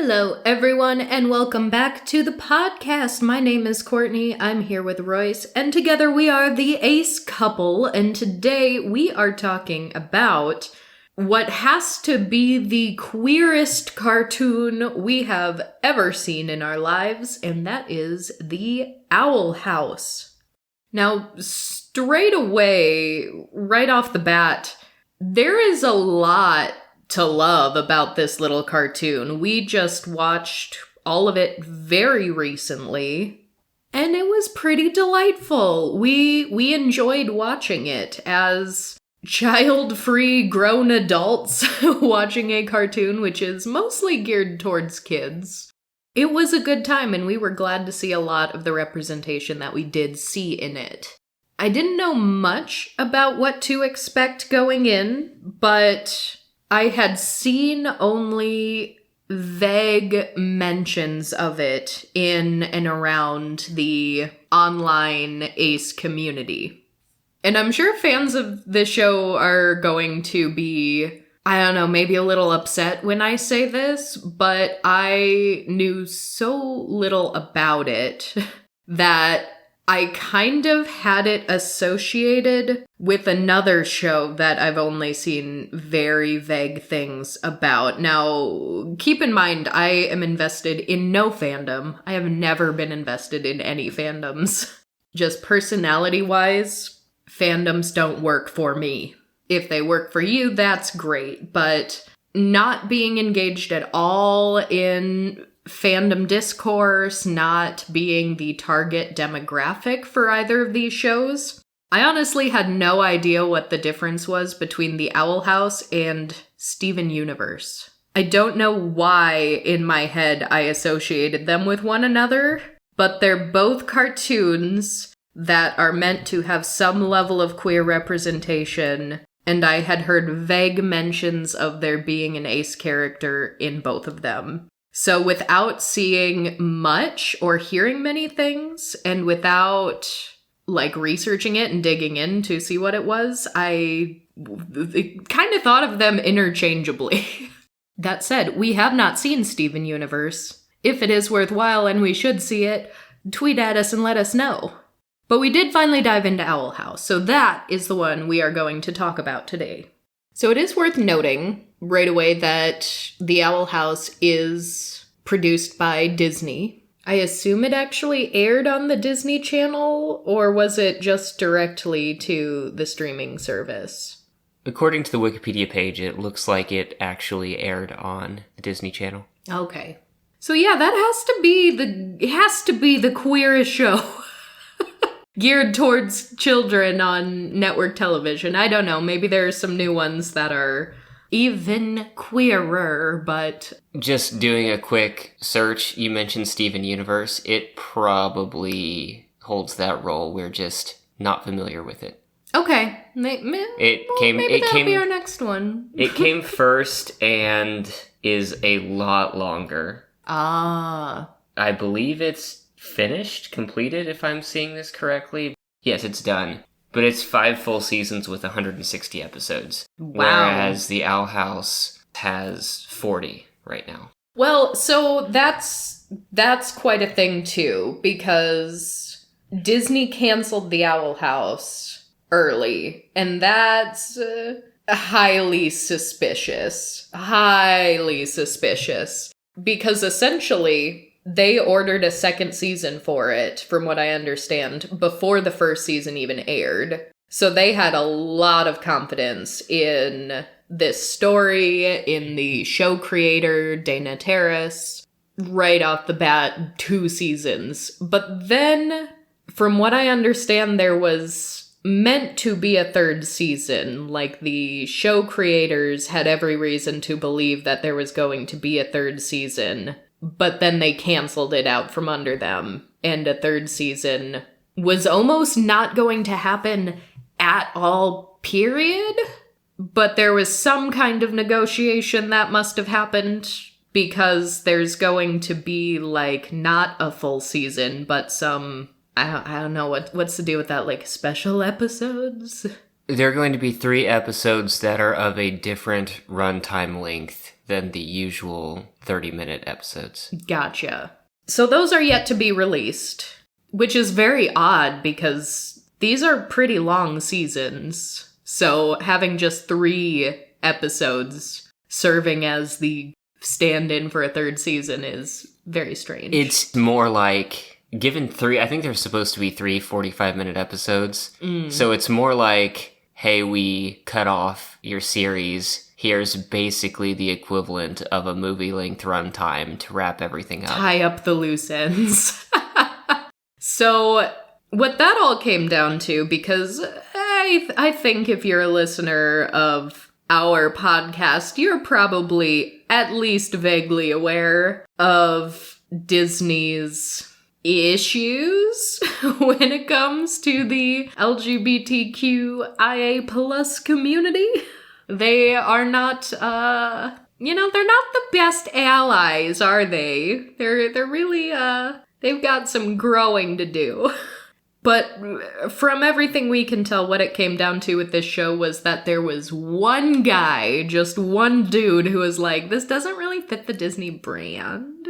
Hello, everyone, and welcome back to the podcast. My name is Courtney. I'm here with Royce, and together we are the Ace couple. And today we are talking about what has to be the queerest cartoon we have ever seen in our lives, and that is The Owl House. Now, straight away, right off the bat, there is a lot to love about this little cartoon. We just watched all of it very recently, and it was pretty delightful. We enjoyed watching it as child-free grown adults watching a cartoon which is mostly geared towards kids. It was a good time, and we were glad to see a lot of the representation that we did see in it. I didn't know much about what to expect going in, but I had seen only vague mentions of it in and around the online Ace community. And I'm sure fans of this show are going to be, I don't know, maybe a little upset when I say this, but I knew so little about it that I kind of had it associated with another show that I've only seen very vague things about. Now, keep in mind, I am invested in no fandom. I have never been invested in any fandoms. Just personality-wise, fandoms don't work for me. If they work for you, that's great, but not being engaged at all in fandom discourse, not being the target demographic for either of these shows. I honestly had no idea what the difference was between The Owl House and Steven Universe. I don't know why in my head I associated them with one another, but they're both cartoons that are meant to have some level of queer representation, and I had heard vague mentions of there being an Ace character in both of them. So without seeing much or hearing many things, and without, researching it and digging in to see what it was, I kind of thought of them interchangeably. That said, we have not seen Steven Universe. If it is worthwhile and we should see it, tweet at us and let us know. But we did finally dive into Owl House, so that is the one we are going to talk about today. So it is worth noting right away that The Owl House is produced by Disney. I assume it actually aired on the Disney Channel, or was it just directly to the streaming service? According to the Wikipedia page, it looks like it actually aired on the Disney Channel. Okay. So yeah, that has to be the queerest show. Geared towards children on network television. I don't know, maybe there are some new ones that are even queerer, but just doing a quick search, you mentioned Steven Universe. It probably holds that role. We're just not familiar with it. Okay. Maybe that'll be our next one. It came first and is a lot longer. Ah. I believe it's completed, if I'm seeing this correctly. Yes, it's done. But it's 5 full seasons with 160 episodes. Wow. Whereas The Owl House has 40 right now. Well, so that's quite a thing too, because Disney canceled The Owl House early, and that's highly suspicious. Highly suspicious. Because essentially, they ordered a second season for it, from what I understand, before the first season even aired. So they had a lot of confidence in this story, in the show creator, Dana Terrace, right off the bat, 2 seasons. But then, from what I understand, there was meant to be a 3rd season. The show creators had every reason to believe that there was going to be a 3rd season. But then they canceled it out from under them, and a 3rd season was almost not going to happen at all, period. But there was some kind of negotiation that must have happened, because there's going to be, not a full season, but some, I don't know, what's the deal with that, special episodes? There are going to be 3 episodes that are of a different runtime length than the usual 30-minute episodes. Gotcha. So those are yet to be released, which is very odd because these are pretty long seasons. So having just 3 episodes serving as the stand-in for a 3rd season is very strange. It's more like, given 3, I think there's supposed to be 3 45-minute episodes. So it's more like, hey, we cut off your series. Here's basically the equivalent of a movie-length runtime to wrap everything up. Tie up the loose ends. So what that all came down to, because I think if you're a listener of our podcast, you're probably at least vaguely aware of Disney's issues when it comes to the LGBTQIA plus community. They are not, they're not the best allies, are they? They're really, they've got some growing to do. But from everything we can tell, what it came down to with this show was that there was one guy, just one dude, who was like, this doesn't really fit the Disney brand.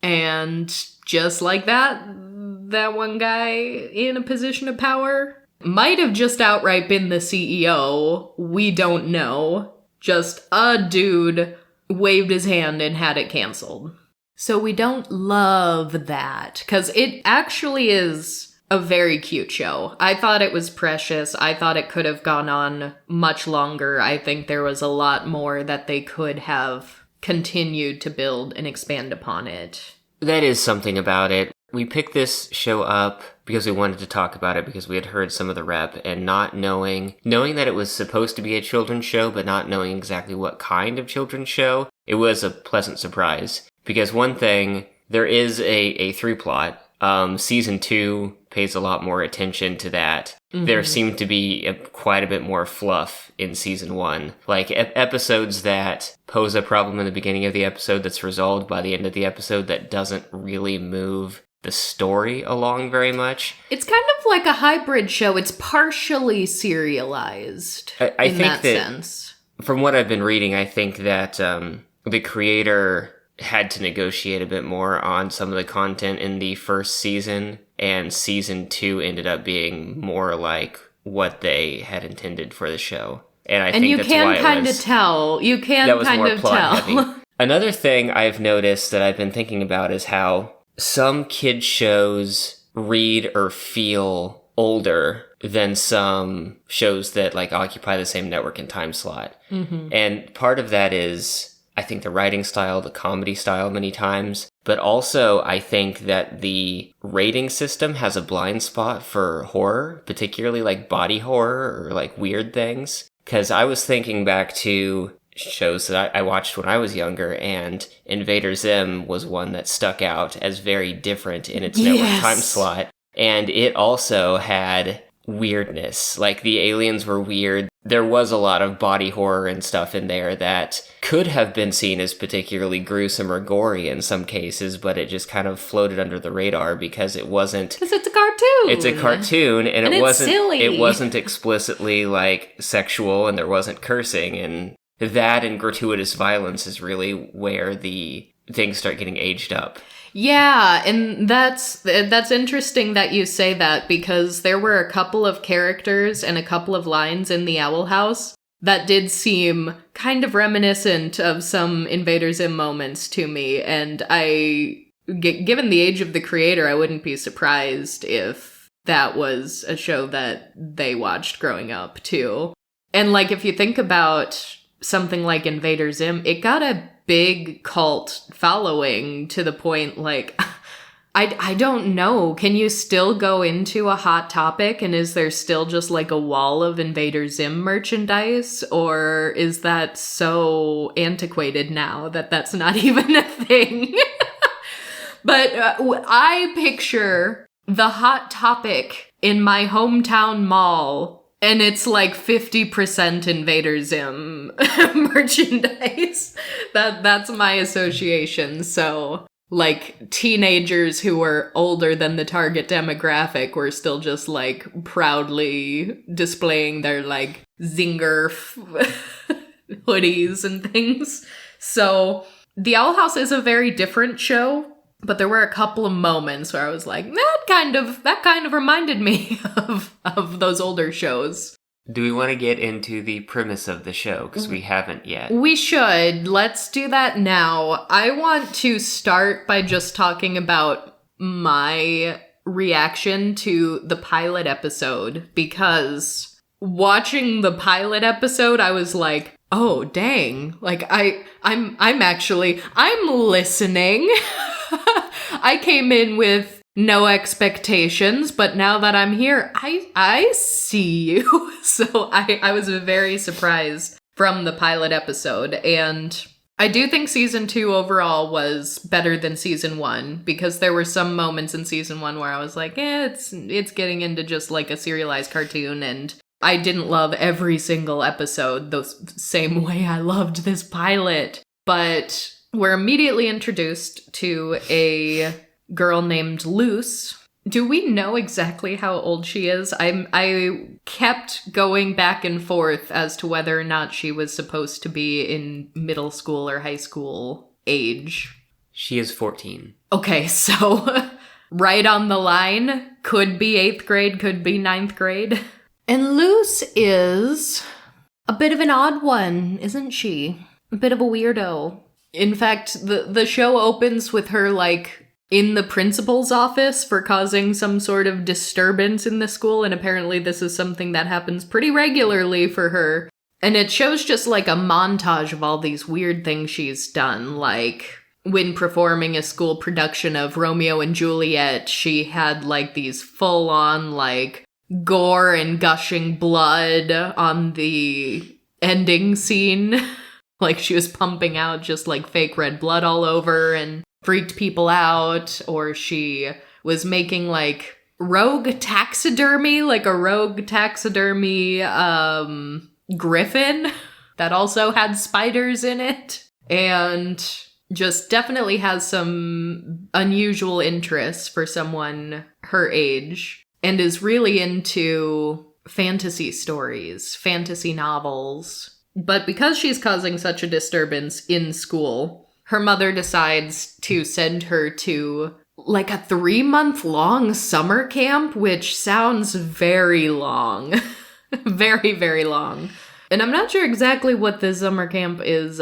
And just like that one guy in a position of power might have just outright been the CEO. We don't know. Just a dude waved his hand and had it canceled. So we don't love that, because it actually is a very cute show. I thought it was precious. I thought it could have gone on much longer. I think there was a lot more that they could have continued to build and expand upon it. That is something about it. We picked this show up because we wanted to talk about it because we had heard some of the rep, and not knowing that it was supposed to be a children's show, but not knowing exactly what kind of children's show, it was a pleasant surprise. Because one thing, there is a 3 plot. Season 2 pays a lot more attention to that. Mm-hmm. There seemed to be quite a bit more fluff in season 1. Like, episodes that pose a problem in the beginning of the episode that's resolved by the end of the episode that doesn't really move the story along very much. It's kind of like a hybrid show. It's partially serialized I think that sense. From what I've been reading, I think that the creator had to negotiate a bit more on some of the content in the first season, and season 2 ended up being more like what they had intended for the show. And I think that's why you can kind of tell. You can kind of tell. Another thing I've noticed that I've been thinking about is how some kids shows read or feel older than some shows that like occupy the same network and time slot. Mm-hmm. And part of that is, I think, the writing style, the comedy style many times, but also I think that the rating system has a blind spot for horror, particularly like body horror or like weird things. Because I was thinking back to shows that I watched when I was younger, and Invader Zim was one that stuck out as very different in its network time slot. And it also had weirdness. Like, the aliens were weird. There was a lot of body horror and stuff in there that could have been seen as particularly gruesome or gory in some cases, but it just kind of floated under the radar because it wasn't... Because it's a cartoon! It's a cartoon, and it wasn't silly. It wasn't explicitly, like, sexual, and there wasn't cursing, and that and gratuitous violence is really where the things start getting aged up. Yeah, and that's interesting that you say that, because there were a couple of characters and a couple of lines in the Owl House that did seem kind of reminiscent of some Invader Zim moments to me, and given the age of the creator, I wouldn't be surprised if that was a show that they watched growing up, too. And, like, if you think about something like Invader Zim, it got a big cult following to the point, like, I don't know. Can you still go into a Hot Topic and is there still just like a wall of Invader Zim merchandise? Or is that so antiquated now that that's not even a thing? But I picture the Hot Topic in my hometown mall, and it's like 50% Invader Zim merchandise. That's my association. So like, teenagers who were older than the target demographic were still just, like, proudly displaying their, like, zinger hoodies and things. So, The Owl House is a very different show, but there were a couple of moments where I was like, that kind of reminded me of those older shows. Do we want to get into the premise of the show? Because we haven't yet. We should. Let's do that now. I want to start by just talking about my reaction to the pilot episode, because watching the pilot episode, I was like, oh, dang. Like, I'm listening. I came in with no expectations, but now that I'm here, I see you. So I was very surprised from the pilot episode. And I do think season 2 overall was better than season 1, because there were some moments in season 1 where I was like, it's getting into just like a serialized cartoon, and I didn't love every single episode the same way I loved this pilot. But we're immediately introduced to a girl named Luce. Do we know exactly how old she is? I kept going back and forth as to whether or not she was supposed to be in middle school or high school age. She is 14. Okay, so right on the line. Could be 8th grade, could be 9th grade. And Luce is a bit of an odd one, isn't she? A bit of a weirdo. In fact, the show opens with her, like, in the principal's office for causing some sort of disturbance in the school, and apparently this is something that happens pretty regularly for her. And it shows just, like, a montage of all these weird things she's done, like, when performing a school production of Romeo and Juliet, she had, like, these full-on, like, gore and gushing blood on the ending scene. Like, she was pumping out just, like, fake red blood all over and freaked people out. Or she was making, like, rogue taxidermy, like a rogue taxidermy griffin that also had spiders in it. And just definitely has some unusual interests for someone her age, and is really into fantasy stories, fantasy novels. But because she's causing such a disturbance in school, her mother decides to send her to, like, a 3-month-long summer camp, which sounds very long. Very, very long. And I'm not sure exactly what the summer camp is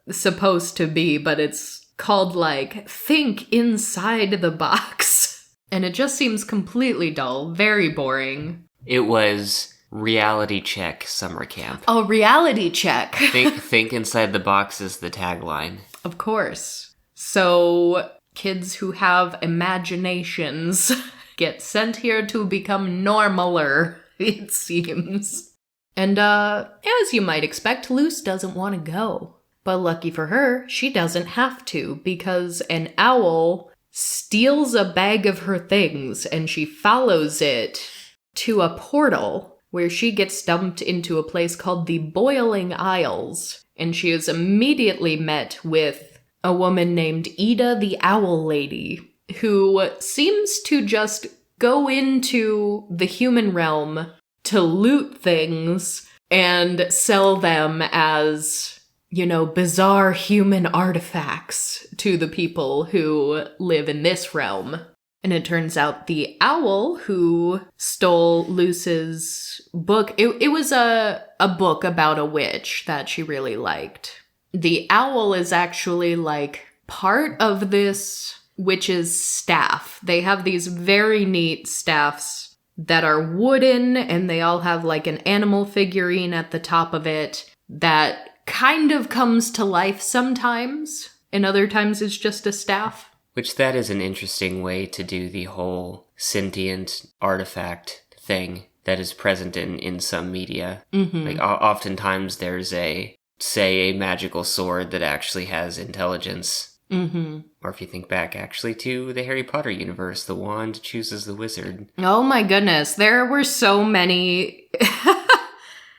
supposed to be, but it's called, like, Think Inside the Box. And it just seems completely dull, very boring. It was Reality Check Summer Camp. Oh, Reality Check. Think Inside the Box is the tagline. Of course. So, kids who have imaginations get sent here to become normaler, it seems. And, as you might expect, Luce doesn't want to go. But lucky for her, she doesn't have to, because an owl steals a bag of her things, and she follows it to a portal where she gets dumped into a place called the Boiling Isles. And she is immediately met with a woman named Ida the Owl Lady, who seems to just go into the human realm to loot things and sell them as, you know, bizarre human artifacts to the people who live in this realm. And it turns out the owl who stole Luce's book, it was a book about a witch that she really liked. The owl is actually, like, part of this witch's staff. They have these very neat staffs that are wooden, and they all have, like, an animal figurine at the top of it that kind of comes to life sometimes, and other times it's just a staff. Which that is an interesting way to do the whole sentient artifact thing that is present in some media. Mm-hmm. Like, oftentimes there's a magical sword that actually has intelligence. Mm-hmm. Or if you think back, actually, to the Harry Potter universe, the wand chooses the wizard. Oh my goodness, there were so many...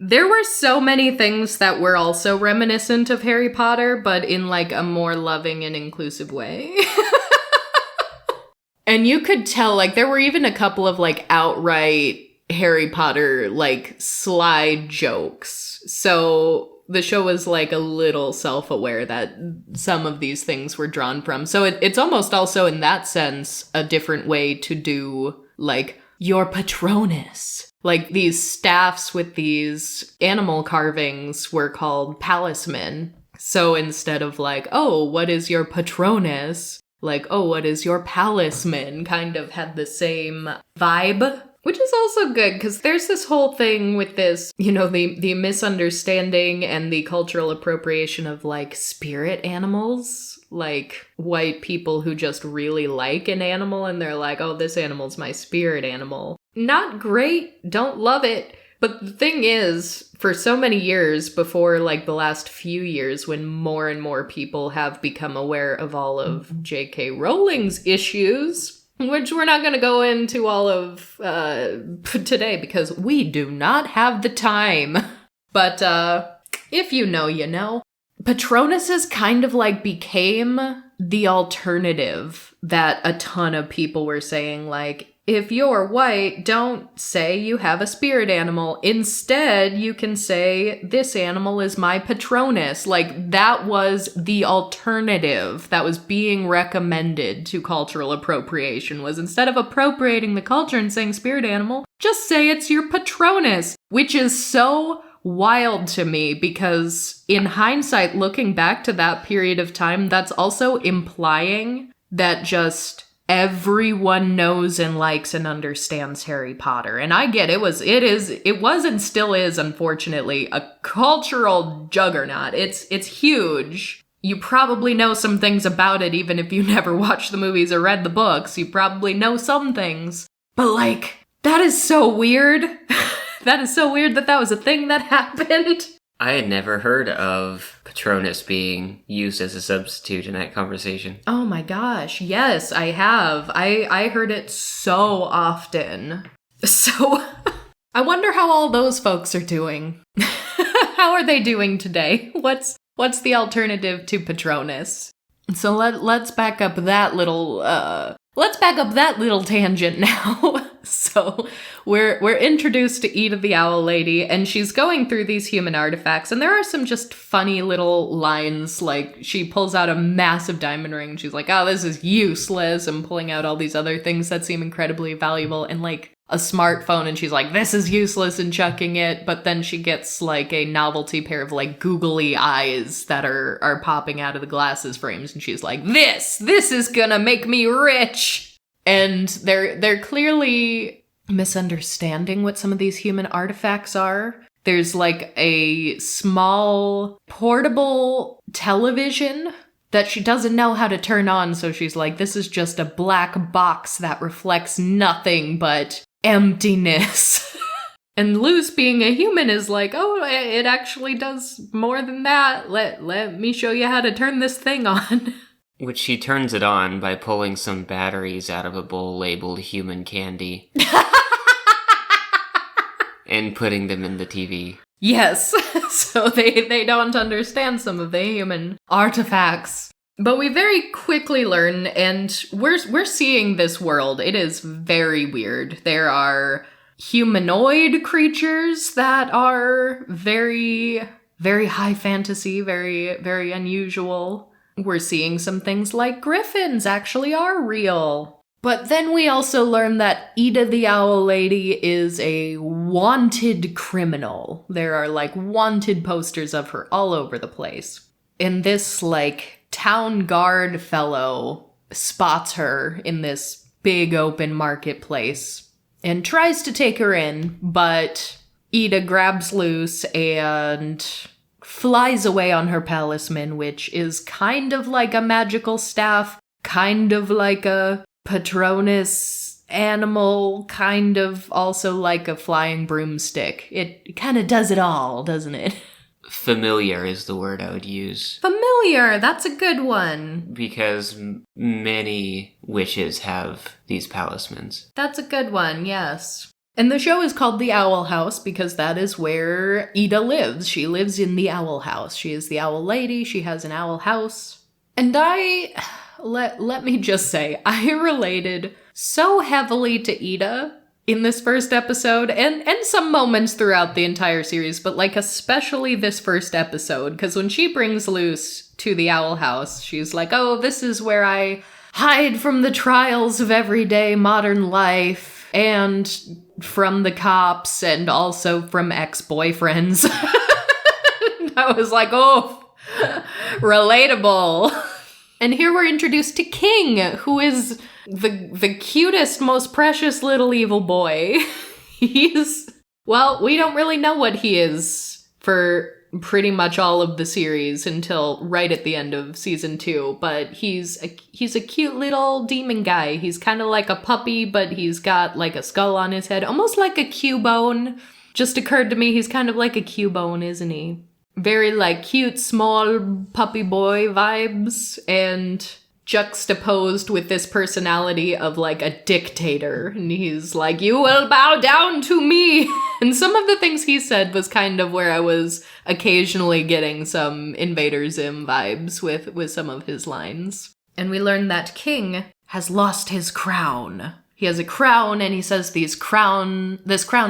There were so many things that were also reminiscent of Harry Potter, but in like a more loving and inclusive way. And you could tell, like, there were even a couple of like outright Harry Potter like slide jokes. So the show was like a little self-aware that some of these things were drawn from. So it's almost also in that sense a different way to do like your Patronus. Like these staffs with these animal carvings were called palismen. So instead of like, oh, what is your Patronus? Like, oh, what is your palisman? Kind of had the same vibe. Which is also good, because there's this whole thing with this, you know, the misunderstanding and the cultural appropriation of, like, spirit animals. Like, white people who just really like an animal, and they're like, oh, this animal's my spirit animal. Not great, don't love it. But the thing is, for so many years before, like, the last few years, when more and more people have become aware of all of J.K. Rowling's issues, which we're not going to go into all of today because we do not have the time. But if you know, you know. Patronuses kind of like became the alternative that a ton of people were saying, like, if you're white, don't say you have a spirit animal. Instead, you can say, this animal is my Patronus. Like, that was the alternative that was being recommended to cultural appropriation, was instead of appropriating the culture and saying spirit animal, just say it's your Patronus, which is so wild to me because in hindsight, looking back to that period of time, that's also implying that just everyone knows and likes and understands Harry Potter. And I get it was and still is, unfortunately, a cultural juggernaut. It's huge. You probably know some things about it, even if you never watched the movies or read the books. You probably know some things. But, like, that is so weird. That is so weird that was a thing that happened. I had never heard of Patronus being used as a substitute in that conversation. Oh my gosh, yes, I have. I heard it so often. So, I wonder how all those folks are doing. How are they doing today? What's the alternative to Patronus? So let's back up that little tangent now. So we're introduced to Ida the Owl Lady, and she's going through these human artifacts, and there are some just funny little lines, like she pulls out a massive diamond ring, and she's like, oh, this is useless, and pulling out all these other things that seem incredibly valuable, and like a smartphone, and she's like, this is useless, and chucking it, but then she gets like a novelty pair of like googly eyes that are popping out of the glasses frames, and she's like, this is gonna make me rich. And they're clearly misunderstanding what some of these human artifacts are. There's like a small portable television that she doesn't know how to turn on, so she's like, this is just a black box that reflects nothing but emptiness. And Luce, being a human, is like, oh, it actually does more than that. Let me show you how to turn this thing on. Which she turns it on by pulling some batteries out of a bowl labeled human candy. And putting them in the TV. Yes, so they don't understand some of the human artifacts. But we very quickly learn, and we're seeing this world. It is very weird. There are humanoid creatures that are very, very high fantasy, very, very unusual. We're seeing some things like griffins actually are real. But then we also learn that Ida the Owl Lady is a wanted criminal. There are like wanted posters of her all over the place. And this like town guard fellow spots her in this big open marketplace and tries to take her in, but Ida grabs Luce and flies away on her palisman, which is kind of like a magical staff, kind of like a Patronus animal, kind of also like a flying broomstick. It kind of does it all, doesn't it? Familiar is the word I would use. Familiar, that's a good one. Because many witches have these palismans. That's a good one, yes. And the show is called The Owl House because that is where Ida lives. She lives in the Owl House. She is the owl lady. She has an owl house. And let me just say, I related so heavily to Ida in this first episode and some moments throughout the entire series, but like especially this first episode, because when she brings Luce to the Owl House, she's like, oh, this is where I hide from the trials of everyday modern life and from the cops and also from ex-boyfriends. I was like, oh, relatable. And here we're introduced to King, who is the cutest, most precious little evil boy. Well, we don't really know what he is for pretty much all of the series until right at the end of season 2, but he's a cute little demon guy. He's kind of like a puppy, but he's got like a skull on his head, almost like a Cubone. Just occurred to me, he's kind of like a Cubone, isn't he? Very like cute, small puppy boy vibes, and juxtaposed with this personality of like a dictator. And he's like, you will bow down to me. And some of the things he said was kind of where I was occasionally getting some Invader Zim vibes with some of his lines. And we learn that King has lost his crown. He has a crown, and he says this crown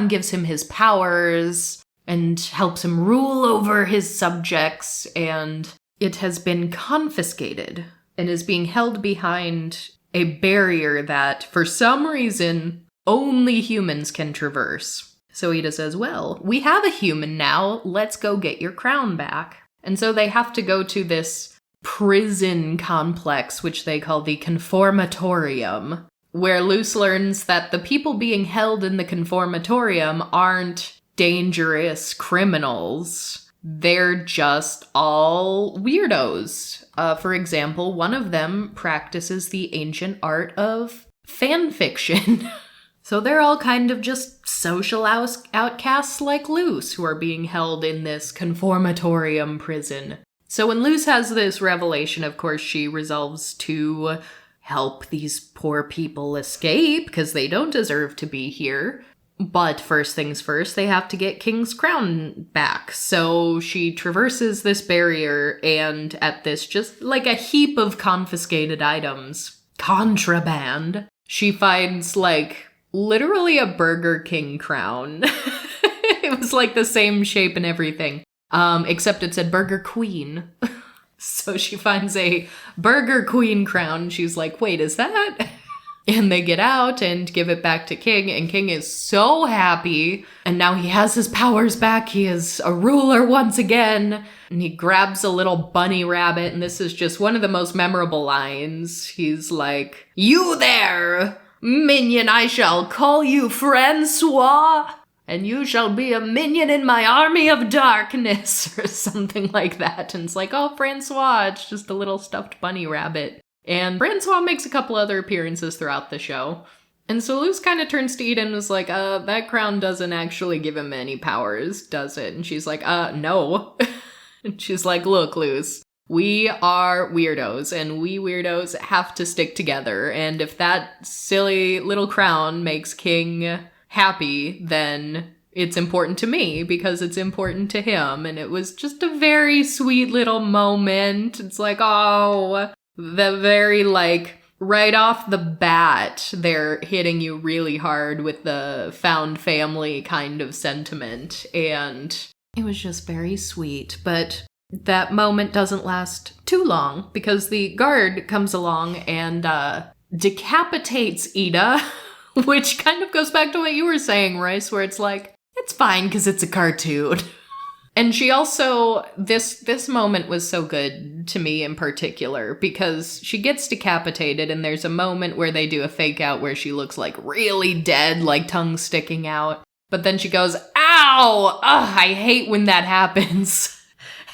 gives him his powers and helps him rule over his subjects, and it has been confiscated and is being held behind a barrier that, for some reason, only humans can traverse. So Ida says, well, we have a human now, let's go get your crown back. And so they have to go to this prison complex, which they call the Conformatorium, where Luce learns that the people being held in the Conformatorium aren't dangerous criminals. They're just all weirdos. For example, one of them practices the ancient art of fan fiction. So they're all kind of just social outcasts like Luce who are being held in this Conformatorium prison. So when Luce has this revelation, of course, she resolves to help these poor people escape because they don't deserve to be here. But first things first, they have to get King's crown back. So she traverses this barrier, and at this just like a heap of confiscated items, contraband, she finds like literally a Burger King crown. It was like the same shape and everything, except it said Burger Queen. So she finds a Burger Queen crown. She's like, wait, is that? And they get out and give it back to King, and King is so happy. And now he has his powers back. He is a ruler once again. And he grabs a little bunny rabbit, and this is just one of the most memorable lines. He's like, you there, minion, I shall call you Francois, and you shall be a minion in my army of darkness, or something like that. And it's like, oh, Francois, it's just a little stuffed bunny rabbit. And Francois makes a couple other appearances throughout the show. And so Luce kind of turns to Ida and is like, that crown doesn't actually give him any powers, does it? And she's like, no. And she's like, look, Luce, we are weirdos, and we weirdos have to stick together. And if that silly little crown makes King happy, then it's important to me because it's important to him. And it was just a very sweet little moment. It's like, oh, the very, like, right off the bat, they're hitting you really hard with the found family kind of sentiment. And it was just very sweet. But that moment doesn't last too long because the guard comes along and decapitates Ida, which kind of goes back to what you were saying, Royce, where it's like, it's fine because it's a cartoon. And she also, this moment was so good to me in particular because she gets decapitated and there's a moment where they do a fake out where she looks like really dead, like tongue sticking out. But then she goes, ow! Ugh, I hate when that happens.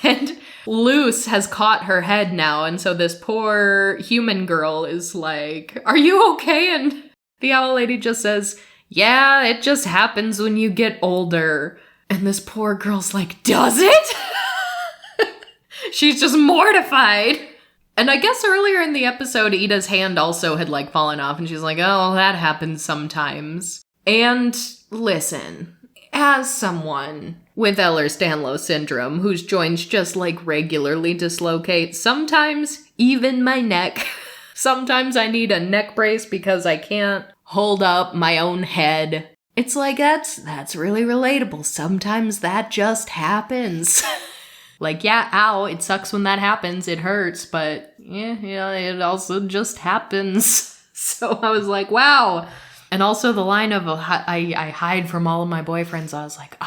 And Luce has caught her head now, and so this poor human girl is like, are you okay? And the owl lady just says, yeah, it just happens when you get older. And this poor girl's like, does it? She's just mortified. And I guess earlier in the episode, Ida's hand also had like fallen off, and she's like, oh, that happens sometimes. And listen, as someone with Ehlers-Danlos syndrome whose joints just like regularly dislocate, sometimes even my neck, sometimes I need a neck brace because I can't hold up my own head. It's like, that's really relatable. Sometimes that just happens. Like, yeah, ow, it sucks when that happens. It hurts, but yeah, it also just happens. So I was like, wow. And also the line of, I hide from all of my boyfriends. I was like,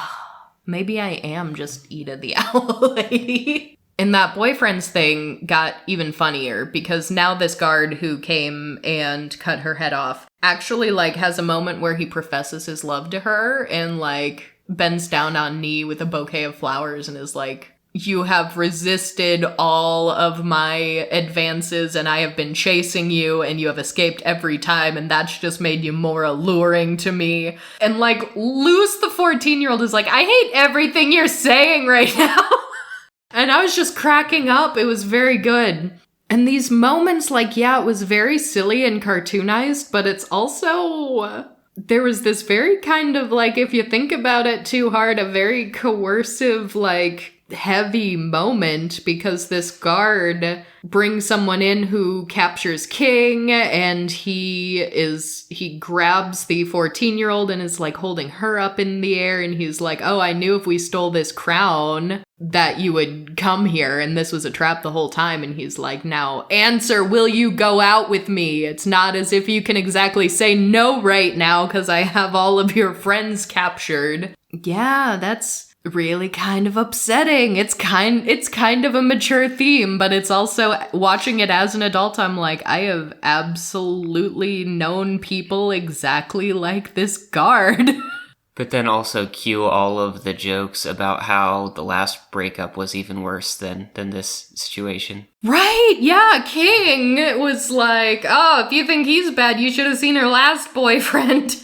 maybe I am just Ida the Owl Lady. And that boyfriends thing got even funnier because now this guard who came and cut her head off actually like has a moment where he professes his love to her and like bends down on knee with a bouquet of flowers and is like, you have resisted all of my advances and I have been chasing you and you have escaped every time and that's just made you more alluring to me. And like Luce the 14-year-old is like, I hate everything you're saying right now. And I was just cracking up. It was very good. And these moments, like, yeah, it was very silly and cartoonized, but it's also, there was this very kind of, like, if you think about it too hard, a very coercive, like, heavy moment because this guard brings someone in who captures King and he grabs the 14-year-old and is like holding her up in the air and he's like, oh, I knew if we stole this crown that you would come here and this was a trap the whole time. And he's like, now answer, will you go out with me? It's not as if you can exactly say no right now because I have all of your friends captured. Yeah, that's really kind of upsetting. It's kind of a mature theme, but it's also, watching it as an adult, I'm like, I have absolutely known people exactly like this guard. But then also cue all of the jokes about how the last breakup was even worse than this situation. Right, yeah, King was like, oh, if you think he's bad, you should have seen her last boyfriend.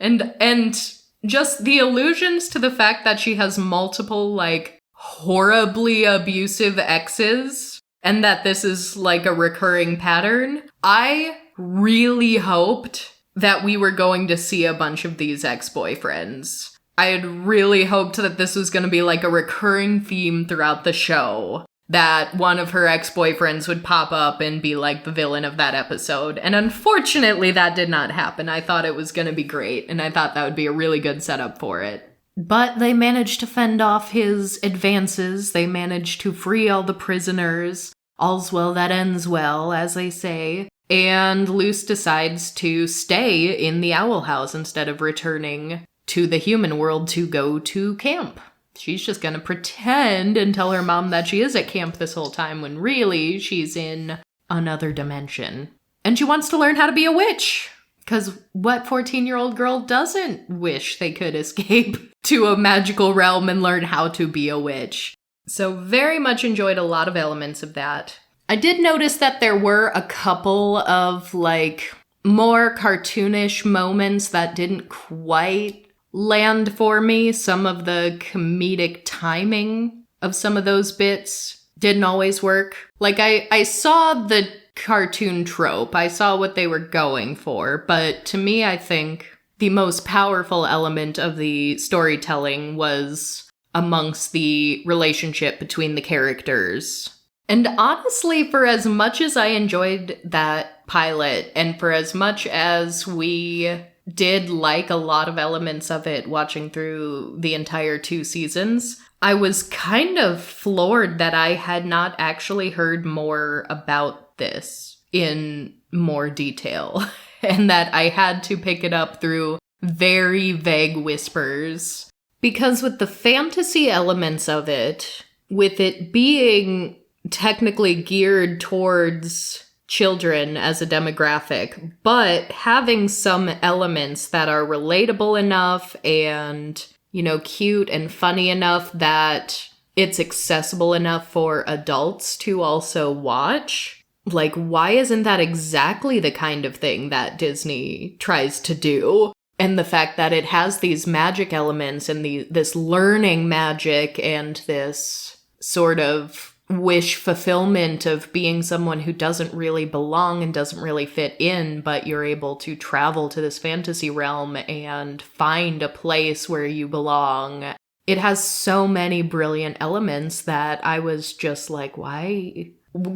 And just the allusions to the fact that she has multiple, like, horribly abusive exes, and that this is, like, a recurring pattern. I really hoped that we were going to see a bunch of these ex-boyfriends. I had really hoped that this was going to be, like, a recurring theme throughout the show. That one of her ex-boyfriends would pop up and be like the villain of that episode. And unfortunately, that did not happen. I thought it was going to be great, and I thought that would be a really good setup for it. But they managed to fend off his advances. They managed to free all the prisoners. All's well that ends well, as they say. And Luce decides to stay in the Owl House instead of returning to the human world to go to camp. She's just gonna pretend and tell her mom that she is at camp this whole time when really she's in another dimension. And she wants to learn how to be a witch. Because what 14-year-old girl doesn't wish they could escape to a magical realm and learn how to be a witch? So very much enjoyed a lot of elements of that. I did notice that there were a couple of, like, more cartoonish moments that didn't quite land for me. Some of the comedic timing of some of those bits didn't always work. Like, I saw the cartoon trope. I saw what they were going for. But to me, I think the most powerful element of the storytelling was amongst the relationship between the characters. And honestly, for as much as I enjoyed that pilot, and for as much as we did like a lot of elements of it watching through the entire 2 seasons, I was kind of floored that I had not actually heard more about this in more detail, and that I had to pick it up through very vague whispers. Because with the fantasy elements of it, with it being technically geared towards children as a demographic, but having some elements that are relatable enough and, you know, cute and funny enough that it's accessible enough for adults to also watch. Like, why isn't that exactly the kind of thing that Disney tries to do? And the fact that it has these magic elements and this learning magic and this sort of wish fulfillment of being someone who doesn't really belong and doesn't really fit in, but you're able to travel to this fantasy realm and find a place where you belong. It has so many brilliant elements that I was just like, why?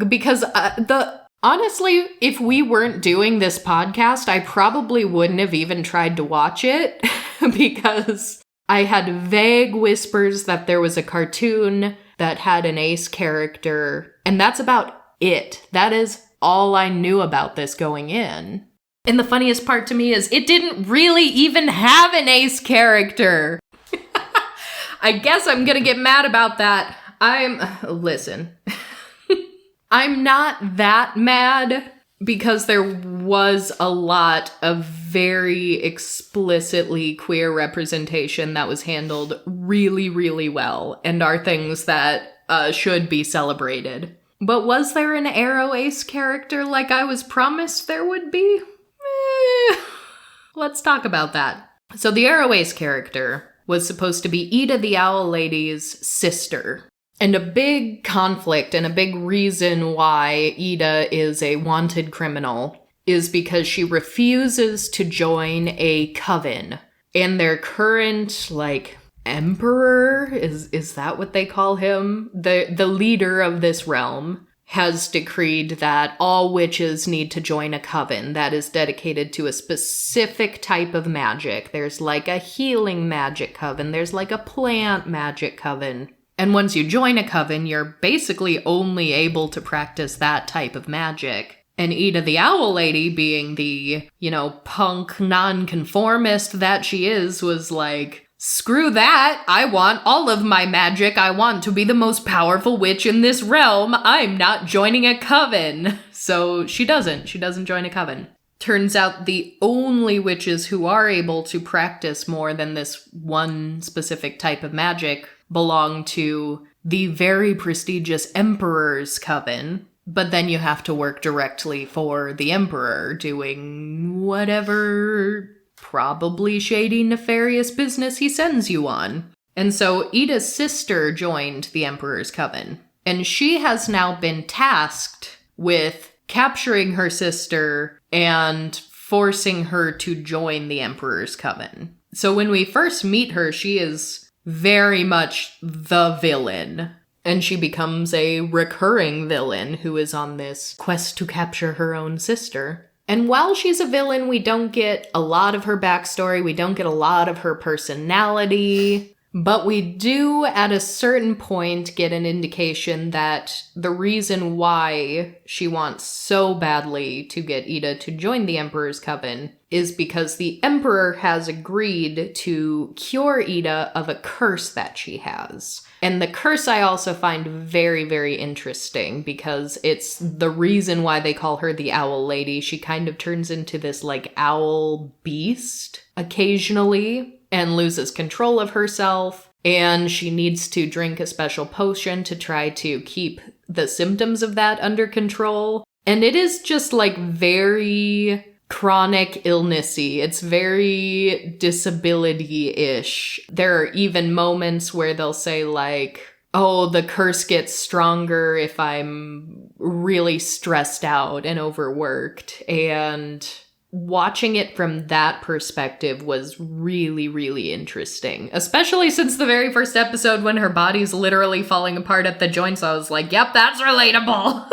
Because honestly, if we weren't doing this podcast, I probably wouldn't have even tried to watch it because I had vague whispers that there was a cartoon that had an ace character, and that's about it. That is all I knew about this going in. And the funniest part to me is it didn't really even have an ace character. I guess I'm gonna get mad about that. Listen. I'm not that mad because there was a lot of very explicitly queer representation that was handled really, really well and are things that should be celebrated. But was there an AroAce character like I was promised there would be? Let's talk about that. So the AroAce character was supposed to be Ida the Owl Lady's sister. And a big conflict and a big reason why Ida is a wanted criminal is because she refuses to join a coven. And their current, emperor, is that what they call him? The leader of this realm has decreed that all witches need to join a coven that is dedicated to a specific type of magic. There's a healing magic coven. There's a plant magic coven. And once you join a coven, you're basically only able to practice that type of magic. And Ida the Owl Lady, being the, punk nonconformist that she is, was like, screw that! I want all of my magic. I want to be the most powerful witch in this realm. I'm not joining a coven. So she doesn't. She doesn't join a coven. Turns out the only witches who are able to practice more than this one specific type of magic belong to the very prestigious Emperor's Coven. But then you have to work directly for the Emperor, doing whatever probably shady, nefarious business he sends you on. And so Ida's sister joined the Emperor's Coven. And she has now been tasked with capturing her sister and forcing her to join the Emperor's Coven. So when we first meet her, she is very much the villain. And she becomes a recurring villain who is on this quest to capture her own sister. And while she's a villain, we don't get a lot of her backstory. We don't get a lot of her personality. But we do, at a certain point, get an indication that the reason why she wants so badly to get Ida to join the Emperor's Coven is because the Emperor has agreed to cure Ida of a curse that she has. And the curse I also find very, very interesting because it's the reason why they call her the Owl Lady. She kind of turns into this owl beast occasionally and loses control of herself. And she needs to drink a special potion to try to keep the symptoms of that under control. And it is just very chronic illnessy. It's very disability-ish. There are even moments where they'll say oh, the curse gets stronger if I'm really stressed out and overworked. And watching it from that perspective was really, really interesting. Especially since the very first episode when her body's literally falling apart at the joints, I was like, yep, that's relatable.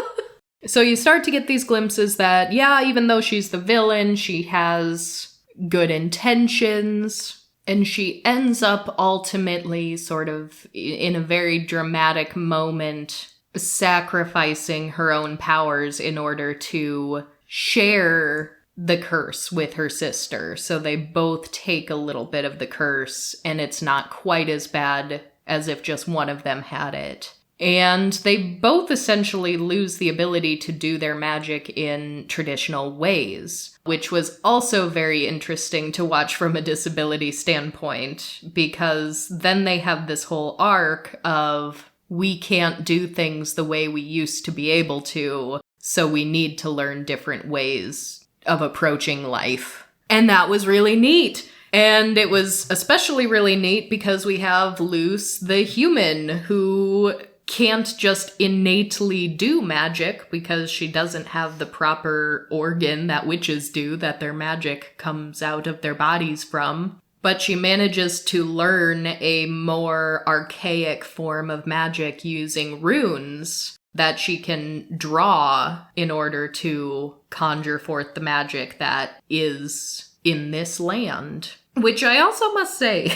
So you start to get these glimpses that, yeah, even though she's the villain, she has good intentions, and she ends up ultimately sort of in a very dramatic moment sacrificing her own powers in order to share the curse with her sister. So they both take a little bit of the curse, and it's not quite as bad as if just one of them had it. And they both essentially lose the ability to do their magic in traditional ways, which was also very interesting to watch from a disability standpoint, because then they have this whole arc of, we can't do things the way we used to be able to, so we need to learn different ways of approaching life. And that was really neat. And it was especially really neat because we have Luce, the human, who can't just innately do magic because she doesn't have the proper organ that witches do, that their magic comes out of their bodies from. But she manages to learn a more archaic form of magic using runes that she can draw in order to conjure forth the magic that is in this land. Which I also must say,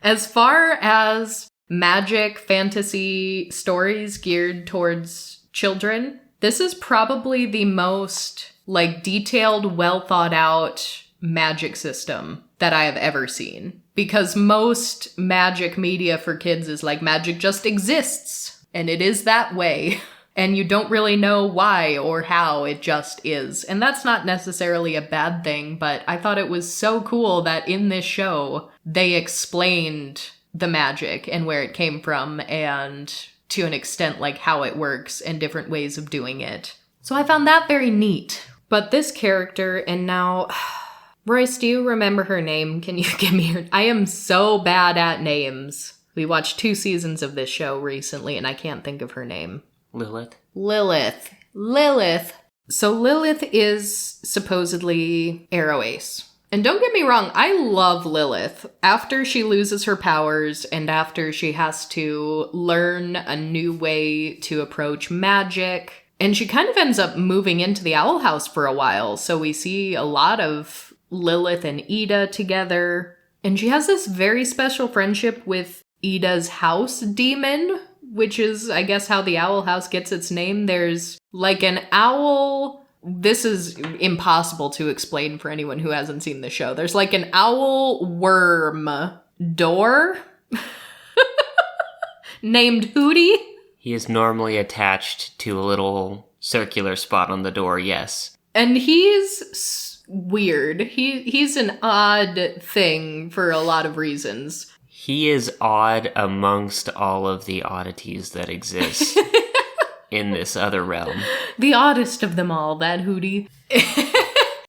as far as magic fantasy stories geared towards children, this is probably the most, detailed, well thought out magic system that I have ever seen. Because most magic media for kids is magic just exists, and it is that way. And you don't really know why or how, it just is. And that's not necessarily a bad thing, but I thought it was so cool that in this show, they explained the magic and where it came from, and to an extent, how it works and different ways of doing it. So I found that very neat. But this character, and now, Royce, do you remember her name? Can you give me her? I am so bad at names. We watched 2 seasons of this show recently, and I can't think of her name. Lilith. So Lilith is supposedly AroAce. And don't get me wrong, I love Lilith. After she loses her powers and after she has to learn a new way to approach magic, and she kind of ends up moving into the Owl House for a while, so we see a lot of Lilith and Ida together. And she has this very special friendship with Ida's house demon, which is, I guess, how the Owl House gets its name. There's an owl. This is impossible to explain for anyone who hasn't seen the show. There's an owl worm door named Hooty. He is normally attached to a little circular spot on the door, yes. And he's weird. He's an odd thing for a lot of reasons. He is odd amongst all of the oddities that exist in this other realm. The oddest of them all, that Hooty.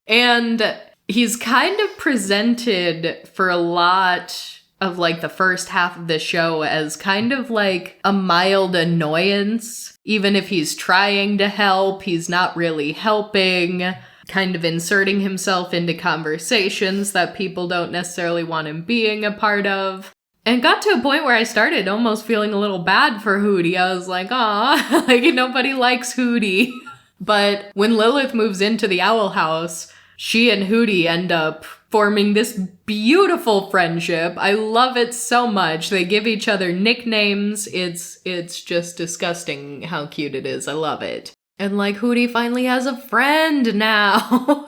And he's kind of presented for a lot of the first half of the show as kind of a mild annoyance. Even if he's trying to help, he's not really helping. Kind of inserting himself into conversations that people don't necessarily want him being a part of. And got to a point where I started almost feeling a little bad for Hooty. I was aw, nobody likes Hooty. But when Lilith moves into the Owl House, she and Hooty end up forming this beautiful friendship. I love it so much. They give each other nicknames. It's just disgusting how cute it is. I love it. And Hooty finally has a friend now.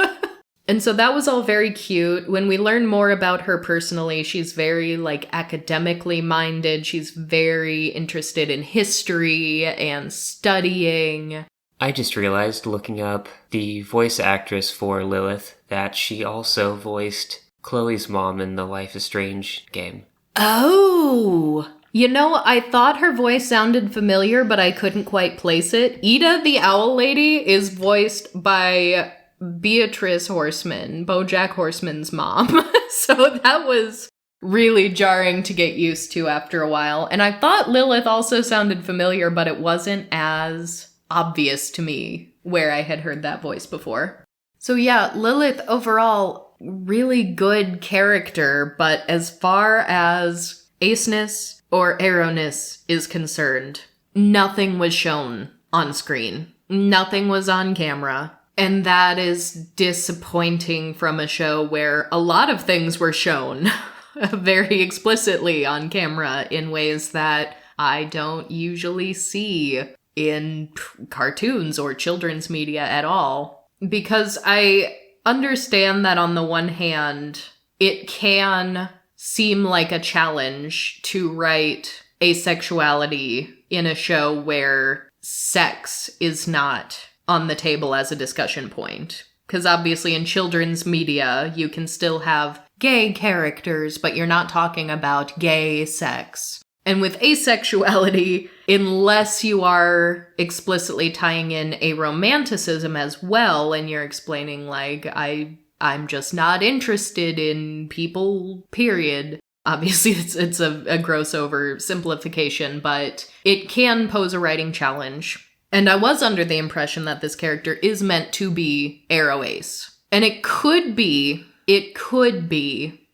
And so that was all very cute. When we learn more about her personally, she's very academically minded. She's very interested in history and studying. I just realized, looking up the voice actress for Lilith, that she also voiced Chloe's mom in the Life is Strange game. Oh! I thought her voice sounded familiar, but I couldn't quite place it. Ida, the owl lady, is voiced by Beatrice Horseman, BoJack Horseman's mom. So that was really jarring to get used to after a while. And I thought Lilith also sounded familiar, but it wasn't as obvious to me where I had heard that voice before. So yeah, Lilith overall, really good character, but as far as aceness or arrowness is concerned, nothing was shown on screen. Nothing was on camera. And that is disappointing from a show where a lot of things were shown very explicitly on camera in ways that I don't usually see in cartoons or children's media at all. Because I understand that on the one hand, it can seem like a challenge to write asexuality in a show where sex is not on the table as a discussion point. Because obviously in children's media, you can still have gay characters, but you're not talking about gay sex. And with asexuality, unless you are explicitly tying in aromanticism as well, and you're explaining I'm just not interested in people, period, Obviously, it's a gross oversimplification, but it can pose a writing challenge. And I was under the impression that this character is meant to be AroAce. And it could be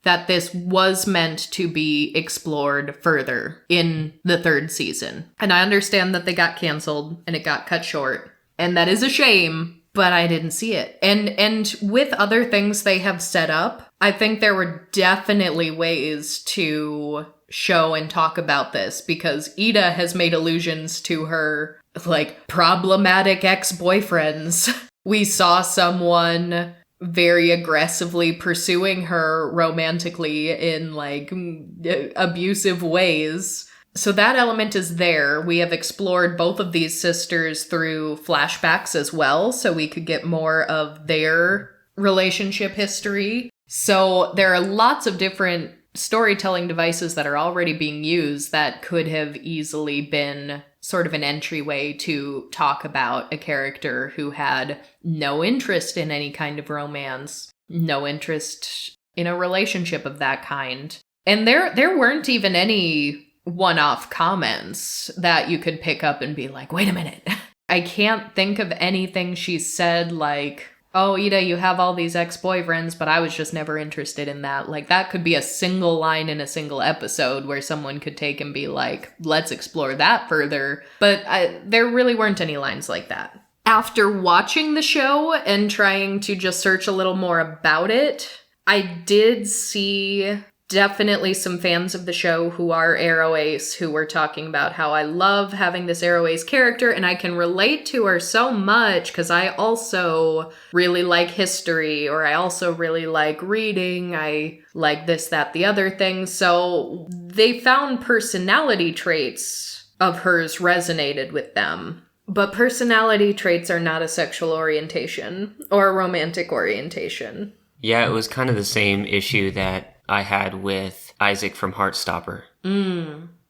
that this was meant to be explored further in the 3rd season. And I understand that they got canceled and it got cut short. And that is a shame, but I didn't see it. And with other things they have set up, I think there were definitely ways to show and talk about this, because Ida has made allusions to her, like, problematic ex-boyfriends. We saw someone very aggressively pursuing her romantically in, like, abusive ways. So that element is there. We have explored both of these sisters through flashbacks as well, so we could get more of their relationship history. So there are lots of different storytelling devices that are already being used that could have easily been sort of an entryway to talk about a character who had no interest in any kind of romance, no interest in a relationship of that kind. And there weren't even any one-off comments that you could pick up and be like, wait a minute. I can't think of anything she said like, oh, Ida, you have all these ex-boyfriends, but I was just never interested in that. Like, that could be a single line in a single episode where someone could take and be like, let's explore that further. But there really weren't any lines like that. After watching the show and trying to just search a little more about it, I did see definitely some fans of the show who are AroAce who were talking about how I love having this AroAce character and I can relate to her so much because I also really like history, or I also really like reading. I like this, that, the other thing. So they found personality traits of hers resonated with them. But personality traits are not a sexual orientation or a romantic orientation. Yeah, it was kind of the same issue that I had with Isaac from Heartstopper,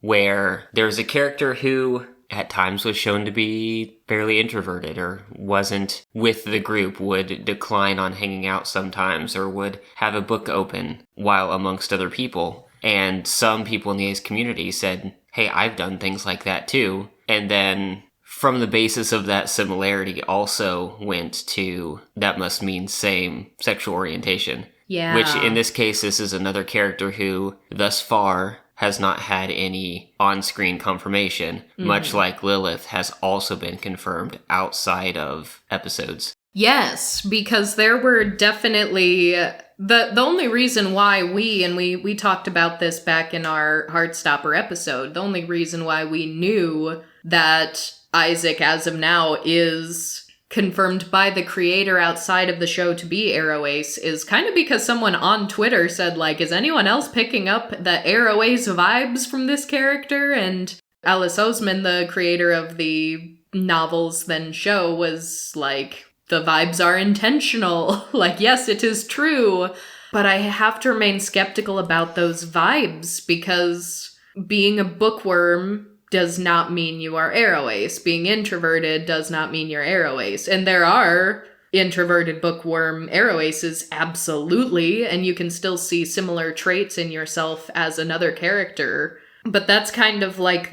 where there's a character who at times was shown to be fairly introverted or wasn't with the group, would decline on hanging out sometimes, or would have a book open while amongst other people. And some people in the Ace community said, hey, I've done things like that too. And then from the basis of that similarity also went to, that must mean same sexual orientation. Yeah. Which in this case, this is another character who thus far has not had any on-screen confirmation, much like Lilith has also been confirmed outside of episodes. Yes, because there were definitely the only reason why we talked about this back in our Heartstopper episode, the only reason why we knew that Isaac as of now is confirmed by the creator outside of the show to be AroAce is kind of because someone on Twitter said, like, is anyone else picking up the AroAce vibes from this character? And Alice Oseman, the creator of the novels then show, was like, the vibes are intentional. Like, yes, it is true. But I have to remain skeptical about those vibes because being a bookworm does not mean you are AroAce. Being introverted does not mean you're AroAce. And there are introverted bookworm AroAces, absolutely, and you can still see similar traits in yourself as another character. But that's kind of like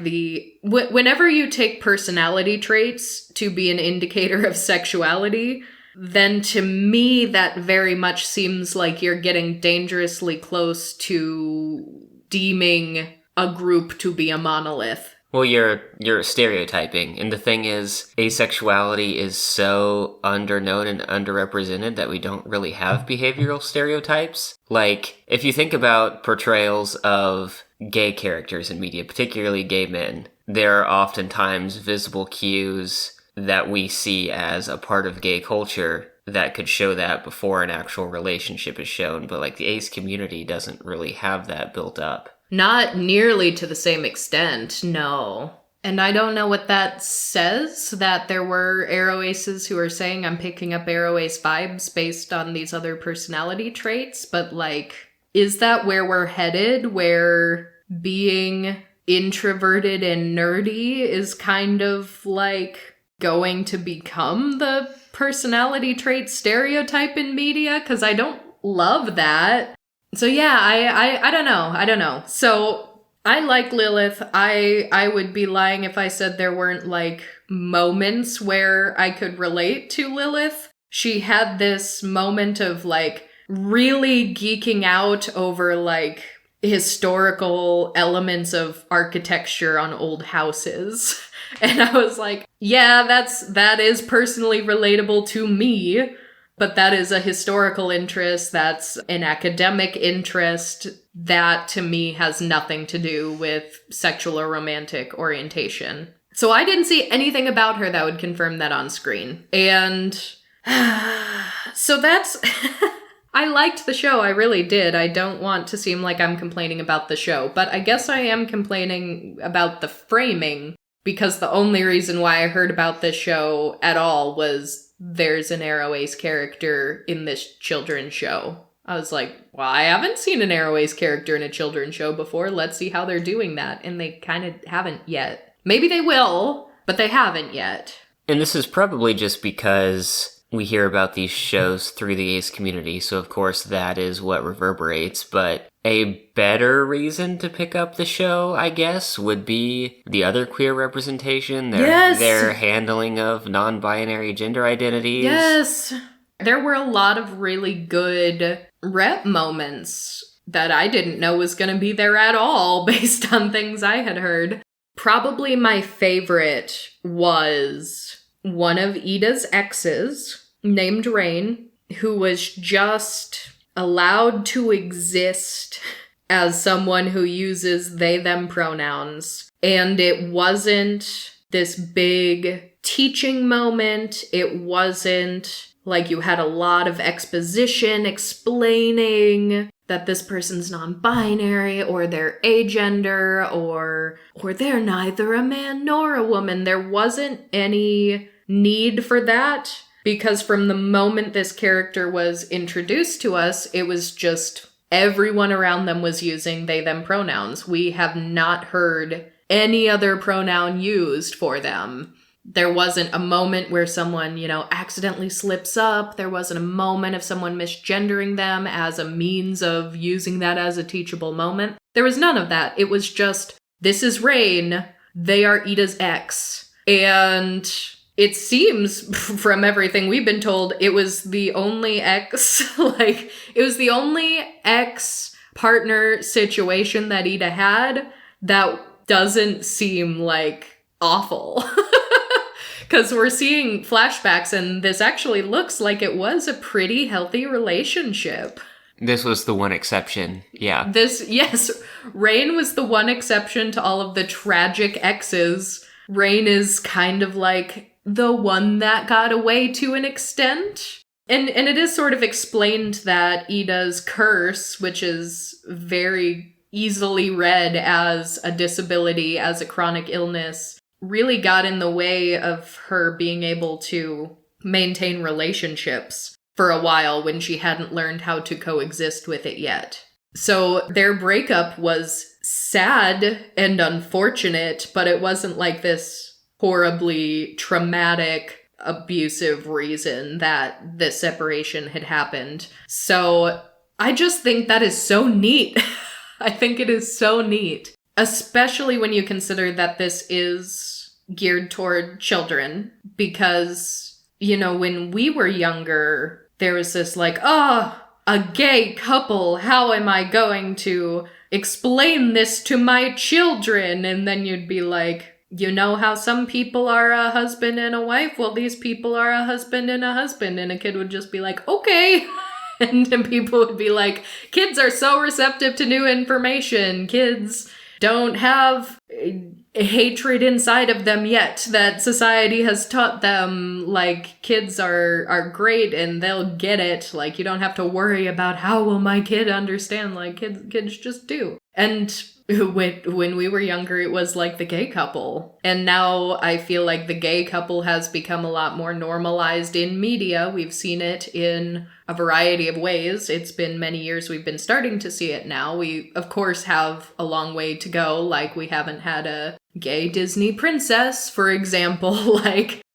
whenever you take personality traits to be an indicator of sexuality, then to me that very much seems like you're getting dangerously close to deeming a group to be a monolith. Well, you're stereotyping, and the thing is, asexuality is so underknown and underrepresented that we don't really have behavioral stereotypes. Like, if you think about portrayals of gay characters in media, particularly gay men, there are oftentimes visible cues that we see as a part of gay culture that could show that before an actual relationship is shown, but like the ace community doesn't really have that built up. Not nearly to the same extent, no. And I don't know what that says, that there were AroAces who are saying I'm picking up AroAce vibes based on these other personality traits, but like, is that where we're headed, where being introverted and nerdy is kind of like going to become the personality trait stereotype in media? Because I don't love that. So yeah, I don't know. I don't know. So I like Lilith. I would be lying if I said there weren't like moments where I could relate to Lilith. She had this moment of like really geeking out over like historical elements of architecture on old houses. And I was like, yeah, that is personally relatable to me, but that is a historical interest, that's an academic interest, that to me has nothing to do with sexual or romantic orientation. So I didn't see anything about her that would confirm that on screen. And so that's... I liked the show, I really did. I don't want to seem like I'm complaining about the show, but I guess I am complaining about the framing, because the only reason why I heard about this show at all was there's an AroAce character in this children's show. I was like, well, I haven't seen an AroAce character in a children's show before. Let's see how they're doing that. And they kind of haven't yet. Maybe they will, but they haven't yet. And this is probably just because we hear about these shows through the ace community, so of course that is what reverberates, but a better reason to pick up the show, I guess, would be the other queer representation, their handling of non-binary gender identities. Yes! There were a lot of really good rep moments that I didn't know was going to be there at all based on things I had heard. Probably my favorite was one of Ida's exes, named Rain, who was just allowed to exist as someone who uses they, them pronouns. And it wasn't this big teaching moment. It wasn't like you had a lot of exposition explaining that this person's non-binary or they're agender or they're neither a man nor a woman. There wasn't any need for that, because from the moment this character was introduced to us, it was just everyone around them was using they, them pronouns. We have not heard any other pronoun used for them. There wasn't a moment where someone, accidentally slips up. There wasn't a moment of someone misgendering them as a means of using that as a teachable moment. There was none of that. It was just, this is Rain. They are Ida's ex. And it seems, from everything we've been told, it was the only it was the only ex-partner situation that Ida had that doesn't seem, awful. Because we're seeing flashbacks, and this actually looks like it was a pretty healthy relationship. This was the one exception, yeah. Yes, Rain was the one exception to all of the tragic exes. Rain is kind of like the one that got away to an extent. And it is sort of explained that Ida's curse, which is very easily read as a disability, as a chronic illness, really got in the way of her being able to maintain relationships for a while when she hadn't learned how to coexist with it yet. So their breakup was sad and unfortunate, but it wasn't like this horribly traumatic, abusive reason that this separation had happened. So I just think that is so neat. I think it is so neat. Especially when you consider that this is geared toward children. Because, when we were younger, there was this a gay couple, how am I going to explain this to my children? And then you'd be like, how some people are a husband and a wife? Well, these people are a husband and a husband. And a kid would just be like, okay. And then people would be like, kids are so receptive to new information. Kids don't have hatred inside of them yet that society has taught them. Kids are great and they'll get it. You don't have to worry about how will my kid understand. Kids just do. And when we were younger, it was like the gay couple. And now I feel like the gay couple has become a lot more normalized in media. We've seen it in a variety of ways. It's been many years we've been starting to see it now. We, of course, have a long way to go. We haven't had a gay Disney princess, for example.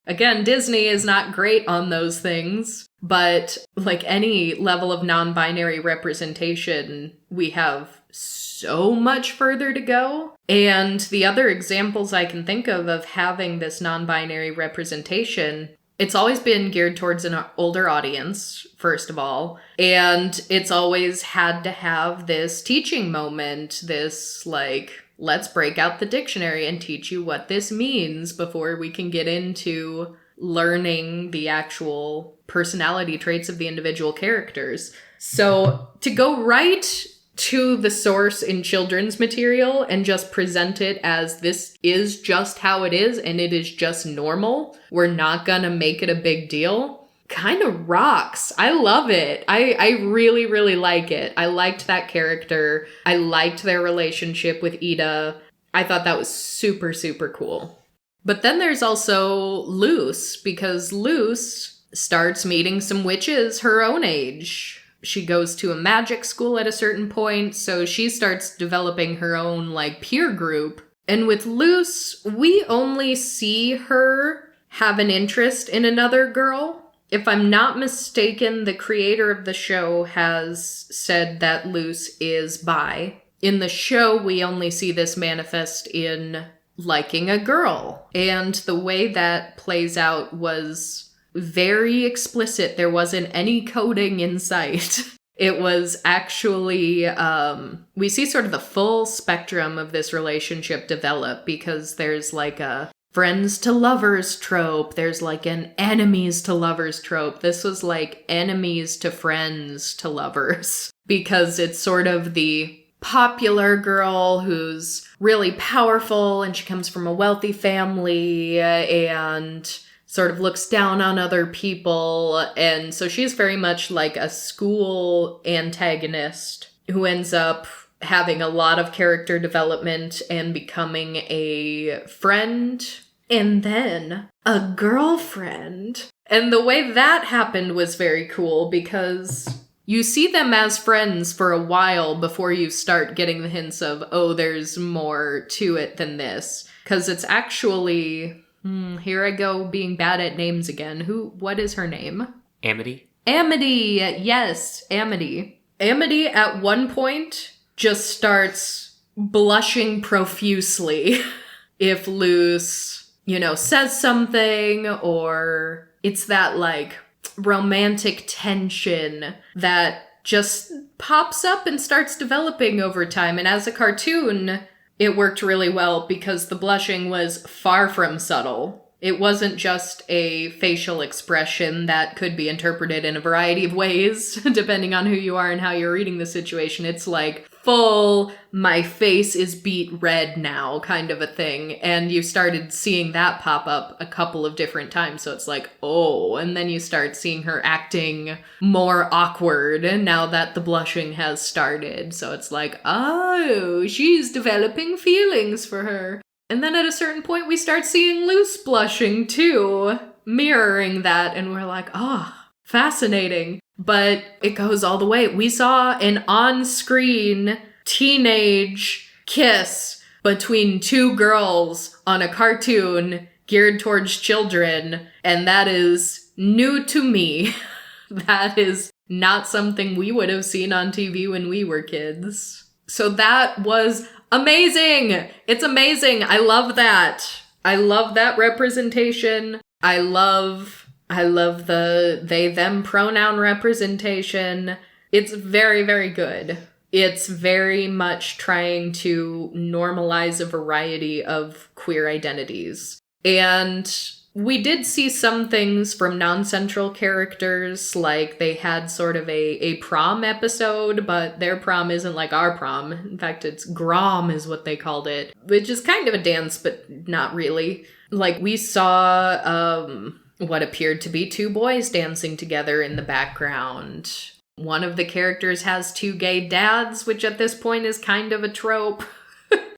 Again, Disney is not great on those things, but like any level of non-binary representation, we have so much further to go. And the other examples I can think of having this non-binary representation, it's always been geared towards an older audience, first of all, and it's always had to have this teaching moment, this like, let's break out the dictionary and teach you what this means before we can get into learning the actual personality traits of the individual characters. So to go right to the source in children's material and just present it as this is just how it is and it is just normal, we're not gonna make it a big deal, kind of rocks. I love it. I really, really like it. I liked that character. I liked their relationship with Ida. I thought that was super, super cool. But then there's also Luce, because Luce starts meeting some witches her own age. She goes to a magic school at a certain point, so she starts developing her own, like, peer group. And with Luce, we only see her have an interest in another girl. If I'm not mistaken, the creator of the show has said that Luce is bi. In the show, we only see this manifest in liking a girl. And the way that plays out was very explicit. There wasn't any coding in sight. It was actually, we see sort of the full spectrum of this relationship develop, because there's like a friends to lovers trope. There's like an enemies to lovers trope. This was like enemies to friends to lovers, because it's sort of the popular girl who's really powerful and she comes from a wealthy family and sort of looks down on other people. And so she's very much like a school antagonist who ends up having a lot of character development and becoming a friend and then a girlfriend. And the way that happened was very cool, because you see them as friends for a while before you start getting the hints of, oh, there's more to it than this. Because it's actually, here I go being bad at names again. What is her name? Amity? Amity! Yes, Amity. Amity at one point just starts blushing profusely if Luce, says something, or it's that, like, romantic tension that just pops up and starts developing over time. And as a cartoon, it worked really well because the blushing was far from subtle. It wasn't just a facial expression that could be interpreted in a variety of ways, depending on who you are and how you're reading the situation. It's like full, my face is beet red now kind of a thing. And you started seeing that pop up a couple of different times. So it's like, oh, and then you start seeing her acting more awkward now that the blushing has started. So it's like, oh, she's developing feelings for her. And then at a certain point, we start seeing Luce blushing too, mirroring that. And we're like, oh, fascinating. But it goes all the way. We saw an on-screen teenage kiss between two girls on a cartoon geared towards children, and that is new to me. That is not something we would have seen on TV when we were kids. So that was amazing! It's amazing! I love that. I love that representation. I love the they-them pronoun representation. It's very, very good. It's very much trying to normalize a variety of queer identities. And we did see some things from non-central characters, like they had sort of a prom episode, but their prom isn't like our prom. In fact, it's Grom is what they called it, which is kind of a dance, but not really. Like, we saw what appeared to be two boys dancing together in the background. One of the characters has two gay dads, which at this point is kind of a trope.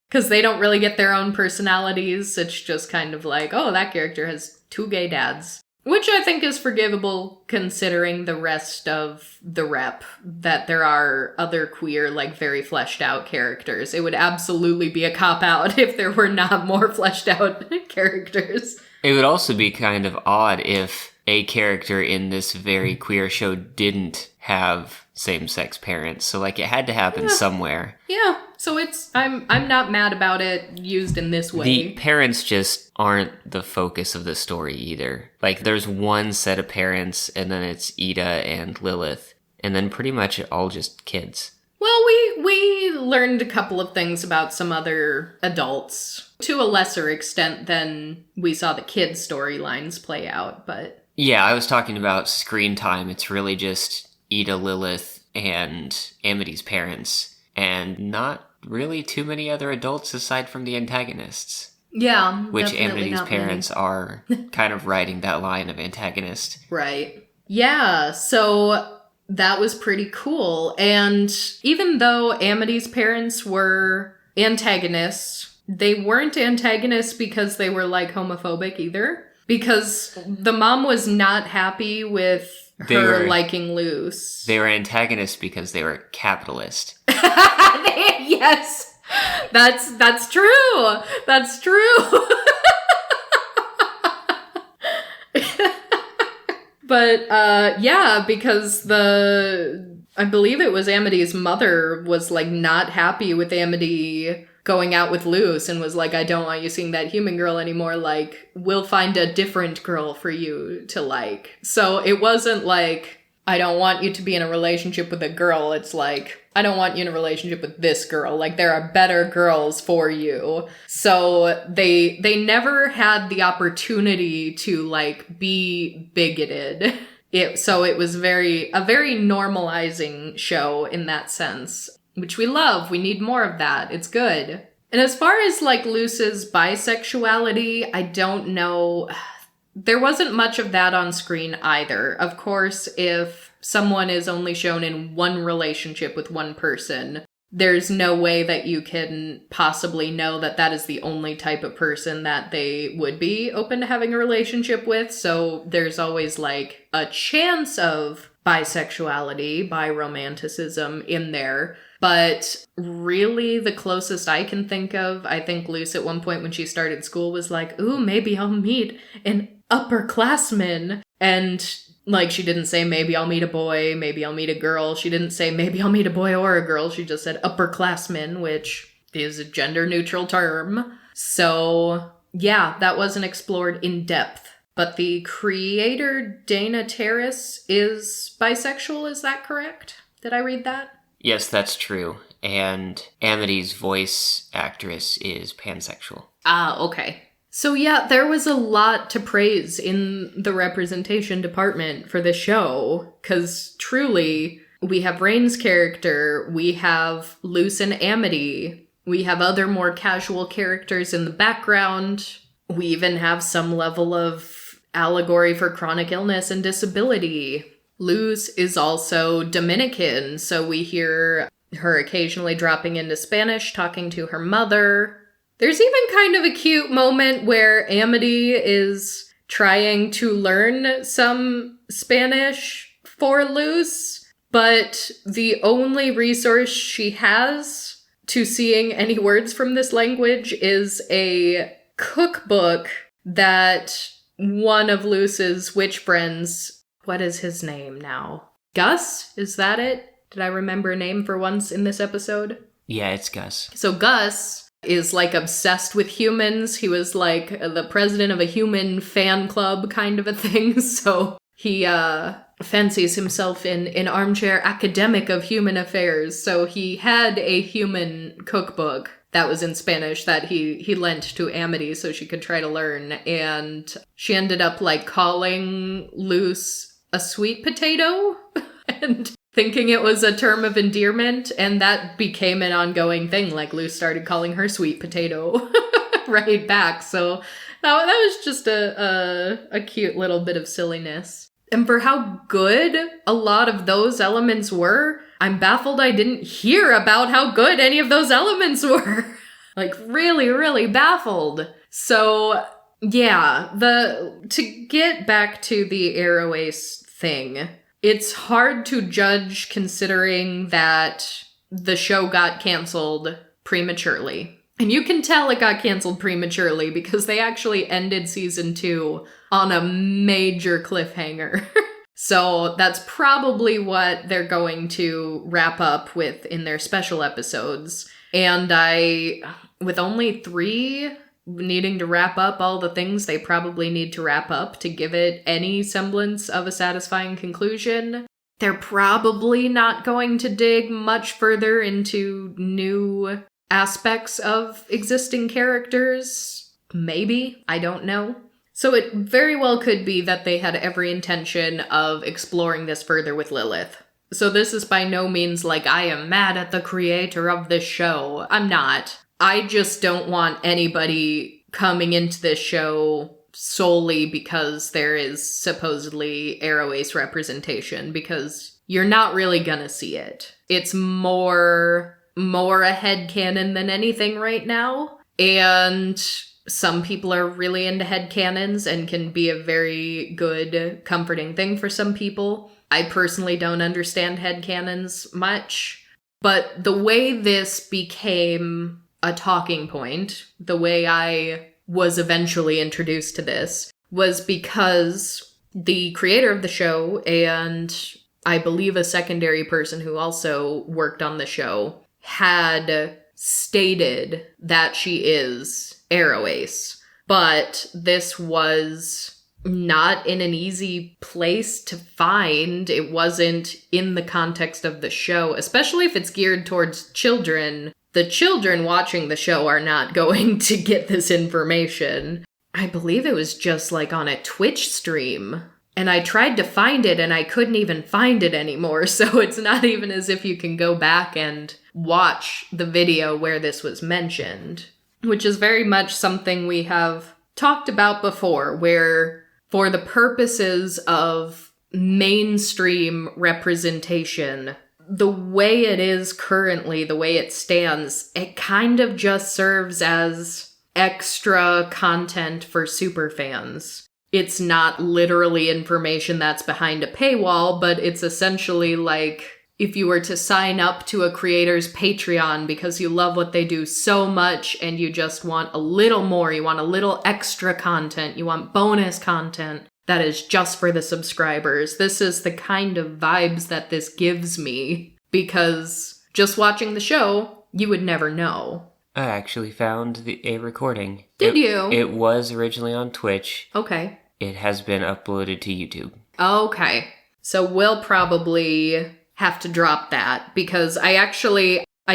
Because they don't really get their own personalities. It's just kind of like, oh, that character has two gay dads. Which I think is forgivable considering the rest of the rep, that there are other queer, like, very fleshed out characters. It would absolutely be a cop-out if there were not more fleshed out characters. It would also be kind of odd if a character in this very queer show didn't have same-sex parents. So, like, it had to happen somewhere. Yeah, so I'm not mad about it used in this way. The parents just aren't the focus of the story either. Like, there's one set of parents, and then it's Ida and Lilith, and then pretty much all just kids. Well, we learned a couple of things about some other adults, to a lesser extent than we saw the kids' storylines play out, but... Yeah, I was talking about screen time. It's really just Ida, Lilith, and Amity's parents, and not really too many other adults aside from the antagonists. Yeah, which Amity's parents are kind of riding that line of antagonist. Right. Yeah, so that was pretty cool. And even though Amity's parents were antagonists, they weren't antagonists because they were, like, homophobic either. Because the mom was not happy with her liking Luce. They were antagonists because they were capitalist. Yes, that's true. That's true. But yeah, because I believe it was Amity's mother was, like, not happy with Amity going out with Luce and was like, I don't want you seeing that human girl anymore. Like, we'll find a different girl for you to like. So it wasn't like, I don't want you to be in a relationship with a girl. It's like, I don't want you in a relationship with this girl. Like, there are better girls for you. So they never had the opportunity to, like, be bigoted. So it was a very normalizing show in that sense, which we love. We need more of that. It's good. And as far as, like, Luce's bisexuality, I don't know. There wasn't much of that on screen either. Of course, if someone is only shown in one relationship with one person, there's no way that you can possibly know that that is the only type of person that they would be open to having a relationship with. So there's always, like, a chance of bisexuality, biromanticism in there. But really, the closest I can think of, I think Luce at one point when she started school was like, ooh, maybe I'll meet an upperclassman. And, like, she didn't say maybe I'll meet a boy, maybe I'll meet a girl. She didn't say maybe I'll meet a boy or a girl. She just said upperclassman, which is a gender-neutral term. So, yeah, that wasn't explored in depth. But the creator, Dana Terrace, is bisexual, is that correct? Did I read that? Yes, that's true. And Amity's voice actress is pansexual. Ah, okay. So yeah, there was a lot to praise in the representation department for the show, because truly, we have Rain's character, we have Luce and Amity, we have other more casual characters in the background, we even have some level of allegory for chronic illness and disability. Luce is also Dominican, so we hear her occasionally dropping into Spanish, talking to her mother. There's even kind of a cute moment where Amity is trying to learn some Spanish for Luce, but the only resource she has to seeing any words from this language is a cookbook that one of Luce's witch friends, what is his name now? Gus? Is that it? Did I remember a name for once in this episode? Yeah, it's Gus. So Gus is, like, obsessed with humans. He was, like, the president of a human fan club kind of a thing. So he fancies himself an armchair academic of human affairs. So he had a human cookbook that was in Spanish that he lent to Amity so she could try to learn. And she ended up, like, calling Luce a sweet potato and thinking it was a term of endearment. And that became an ongoing thing. Like, Luce started calling her sweet potato right back. So that was just a cute little bit of silliness. And for how good a lot of those elements were, I'm baffled I didn't hear about how good any of those elements were. Like, really, really baffled. So, yeah, to get back to the AroAce thing, it's hard to judge considering that the show got canceled prematurely. And you can tell it got canceled prematurely because they actually ended season 2 on a major cliffhanger. So that's probably what they're going to wrap up with in their special episodes. And with only 3 needing to wrap up all the things they probably need to wrap up to give it any semblance of a satisfying conclusion, they're probably not going to dig much further into new aspects of existing characters. Maybe. I don't know. So it very well could be that they had every intention of exploring this further with Lilith. So this is by no means like I am mad at the creator of this show. I'm not. I just don't want anybody coming into this show solely because there is supposedly AroAce representation, because you're not really gonna see it. It's more a headcanon than anything right now, and some people are really into headcanons and can be a very good, comforting thing for some people. I personally don't understand headcanons much, but the way this became a talking point, the way I was eventually introduced to this, was because the creator of the show, and I believe a secondary person who also worked on the show, had stated that she is AroAce, but this was not in an easy place to find. It wasn't in the context of the show, especially if it's geared towards children. The children watching the show are not going to get this information. I believe it was just like on a Twitch stream, and I tried to find it and I couldn't even find it anymore, so it's not even as if you can go back and watch the video where this was mentioned. Which is very much something we have talked about before, where for the purposes of mainstream representation, the way it is currently, the way it stands, it kind of just serves as extra content for superfans. It's not literally information that's behind a paywall, but it's essentially like if you were to sign up to a creator's Patreon because you love what they do so much and you just want a little more, you want a little extra content, you want bonus content that is just for the subscribers. This is the kind of vibes that this gives me, because just watching the show, you would never know. I actually found a recording. Did you? It was originally on Twitch. Okay. It has been uploaded to YouTube. Okay. So we'll probably have to drop that, because I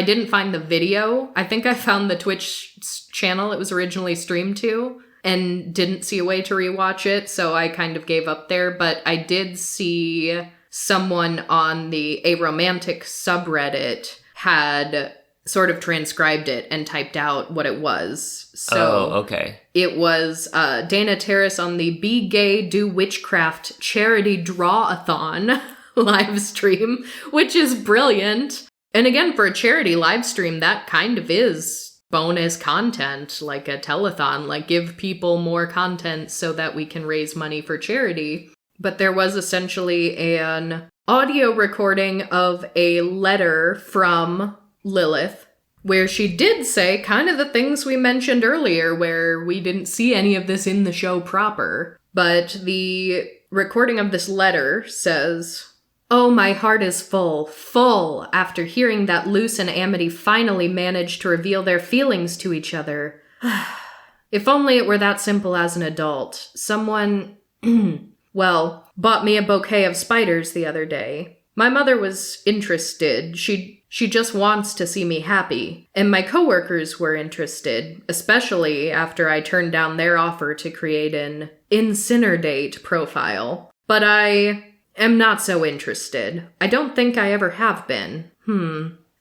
didn't find the video. I think I found the Twitch channel it was originally streamed to and didn't see a way to rewatch it, so I kind of gave up there. But I did see someone on the Aromantic subreddit had sort of transcribed it and typed out what it was. So okay. It was Dana Terrace on the Be Gay Do Witchcraft charity draw-a-thon live stream, which is brilliant. And again, for a charity live stream, that kind of is bonus content, like a telethon, like give people more content so that we can raise money for charity. But there was essentially an audio recording of a letter from Lilith, where she did say kind of the things we mentioned earlier, where we didn't see any of this in the show proper. But the recording of this letter says, "Oh, my heart is full, after hearing that Luce and Amity finally managed to reveal their feelings to each other. If only it were that simple as an adult. Someone, bought me a bouquet of spiders the other day. My mother was interested. She just wants to see me happy. And my coworkers were interested, especially after I turned down their offer to create an Incineradate profile. But I am not so interested. I don't think I ever have been.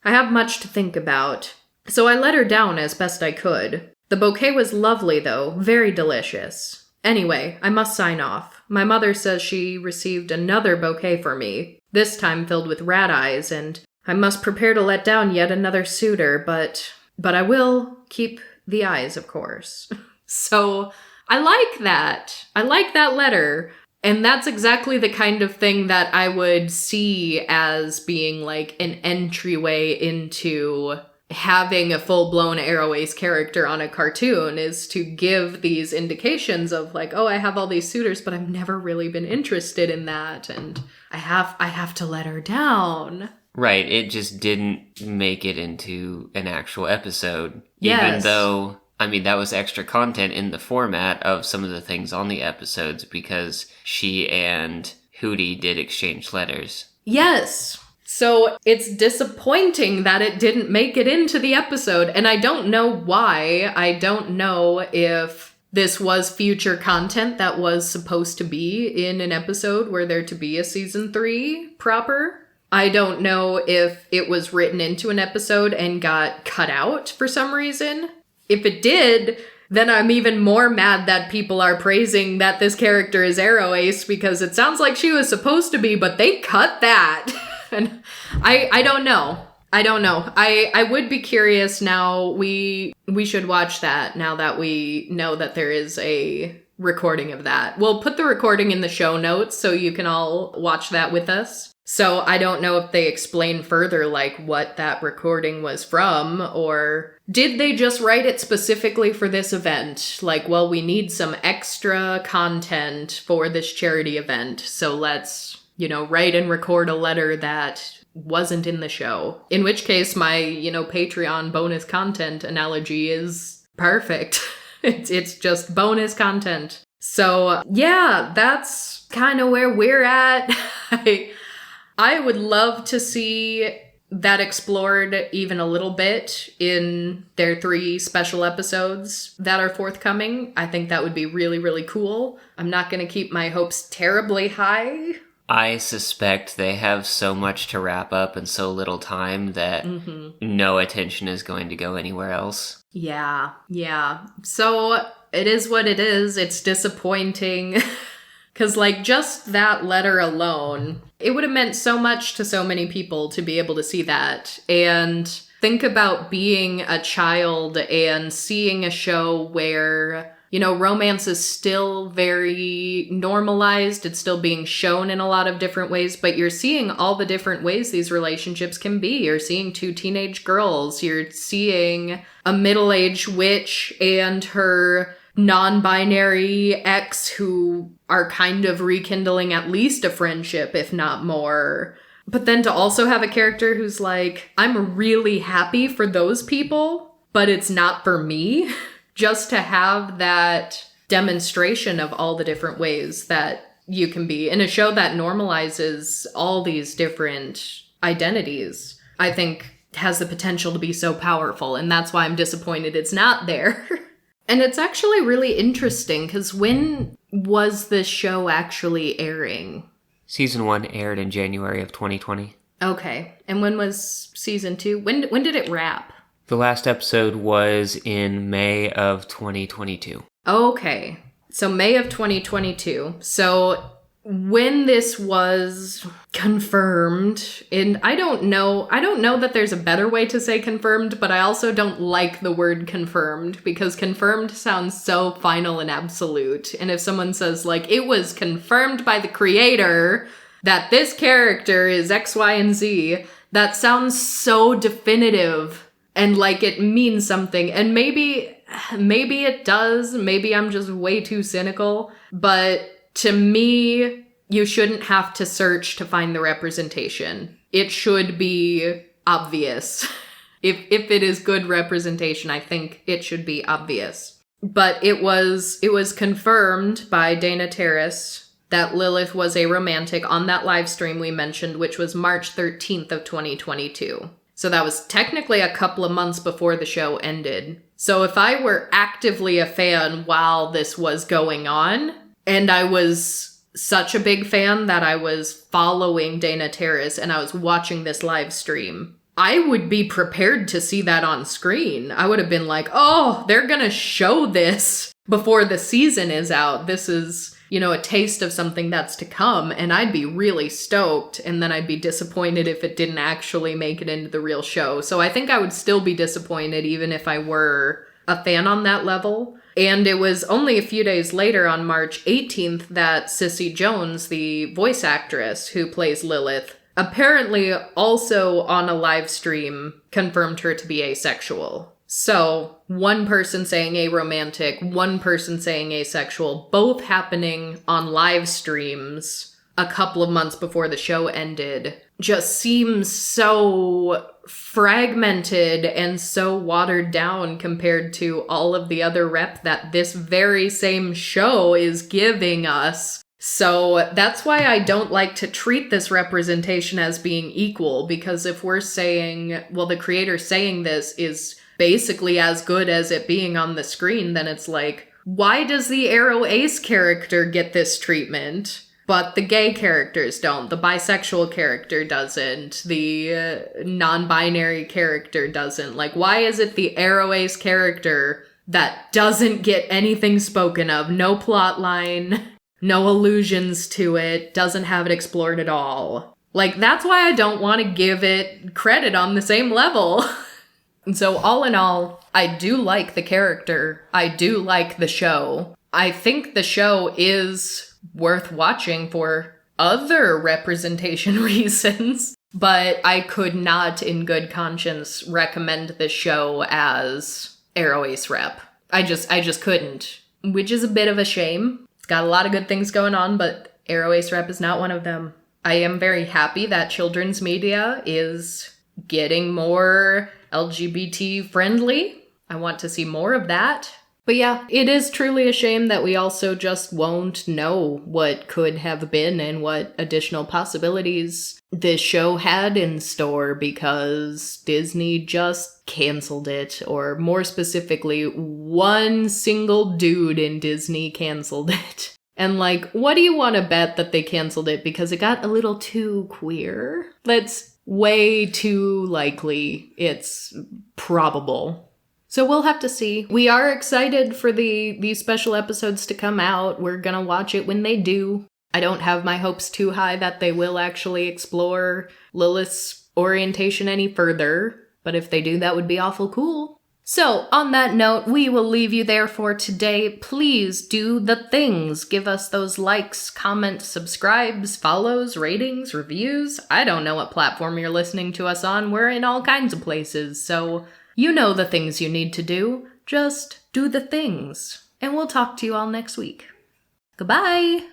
I have much to think about." So I let her down as best I could. The bouquet was lovely, though, very delicious. Anyway, I must sign off. My mother says she received another bouquet for me, this time filled with rat eyes, and I must prepare to let down yet another suitor, but I will keep the eyes, of course. So I like that. I like that letter. And that's exactly the kind of thing that I would see as being like an entryway into having a full-blown AroAce character on a cartoon is to give these indications of like, oh, I have all these suitors, but I've never really been interested in that, and I have to let her down. Right, it just didn't make it into an actual episode. Yes. Even though, I mean, that was extra content in the format of some of the things on the episodes because she and Hooty did exchange letters. Yes. So it's disappointing that it didn't make it into the episode, and I don't know why. I don't know if this was future content that was supposed to be in an episode were there to be a season 3 proper. I don't know if it was written into an episode and got cut out for some reason. If it did, then I'm even more mad that people are praising that this character is AroAce because it sounds like she was supposed to be, but they cut that. And I don't know. I would be curious now. We should watch that now that we know that there is a recording of that. We'll put the recording in the show notes so you can all watch that with us. So I don't know if they explain further like what that recording was from, or did they just write it specifically for this event? Like, well, we need some extra content for this charity event, so let's, write and record a letter that wasn't in the show. In which case, my, Patreon bonus content analogy is perfect. It's just bonus content. So, yeah, that's kind of where we're at. I would love to see that explored even a little bit in their 3 special episodes that are forthcoming. I think that would be really, really cool. I'm not going to keep my hopes terribly high. I suspect they have so much to wrap up in so little time that no attention is going to go anywhere else. Yeah. So it is what it is. It's disappointing. Because, just that letter alone, it would have meant so much to so many people to be able to see that. And think about being a child and seeing a show where, romance is still very normalized. It's still being shown in a lot of different ways, but you're seeing all the different ways these relationships can be. You're seeing 2 teenage girls. You're seeing a middle-aged witch and her non-binary ex who are kind of rekindling at least a friendship, if not more. But then to also have a character who's like, I'm really happy for those people, but it's not for me. Just to have that demonstration of all the different ways that you can be in a show that normalizes all these different identities, I think has the potential to be so powerful. And that's why I'm disappointed it's not there. And it's actually really interesting, because when was this show actually airing? Season 1 aired in January of 2020. Okay. And when was season 2? When did it wrap? The last episode was in May of 2022. Okay. So May of 2022. So when this was confirmed, and I don't know that there's a better way to say confirmed, but I also don't like the word confirmed, because confirmed sounds so final and absolute. And if someone says, like, it was confirmed by the creator that this character is X, Y, and Z, that sounds so definitive and like it means something. And maybe it does. Maybe I'm just way too cynical. But to me, you shouldn't have to search to find the representation. It should be obvious. If it is good representation, I think it should be obvious. But it was confirmed by Dana Terrace that Lilith was Aromantic on that live stream we mentioned, which was March 13th of 2022. So that was technically a couple of months before the show ended. So if I were actively a fan while this was going on, and I was such a big fan that I was following Dana Terrace and I was watching this live stream, I would be prepared to see that on screen. I would have been like, oh, they're gonna show this before the season is out. This is, a taste of something that's to come, and I'd be really stoked, and then I'd be disappointed if it didn't actually make it into the real show. So I think I would still be disappointed even if I were a fan on that level. And it was only a few days later, on March 18th, that Cissy Jones, the voice actress who plays Lilith, apparently also on a live stream confirmed her to be asexual. So, one person saying aromantic, one person saying asexual, both happening on live streams a couple of months before the show ended, just seems so fragmented and so watered down compared to all of the other rep that this very same show is giving us. So that's why I don't like to treat this representation as being equal, because if we're saying, well, the creator saying this is basically as good as it being on the screen, then it's like, why does the AroAce character get this treatment, but the gay characters don't? The bisexual character doesn't. The non-binary character doesn't. Like, why is it the AroAce character that doesn't get anything spoken of? No plot line, no allusions to it, doesn't have it explored at all. Like, that's why I don't want to give it credit on the same level. And so all in all, I do like the character. I do like the show. I think the show is worth watching for other representation reasons, but I could not in good conscience recommend the show as AroAce rep. I just couldn't, which is a bit of a shame. It's got a lot of good things going on, but AroAce rep is not one of them. I am very happy that children's media is getting more LGBT friendly. I want to see more of that. But yeah, it is truly a shame that we also just won't know what could have been and what additional possibilities this show had in store because Disney just canceled it. Or more specifically, one single dude in Disney canceled it. And like, what do you want to bet that they canceled it because it got a little too queer? That's way too likely. It's probable. So we'll have to see. We are excited for these special episodes to come out. We're gonna watch it when they do. I don't have my hopes too high that they will actually explore Lilith's orientation any further, but if they do, that would be awful cool. So, on that note, we will leave you there for today. Please do the things. Give us those likes, comments, subscribes, follows, ratings, reviews. I don't know what platform you're listening to us on. We're in all kinds of places, so you know the things you need to do. Just do the things. And we'll talk to you all next week. Goodbye!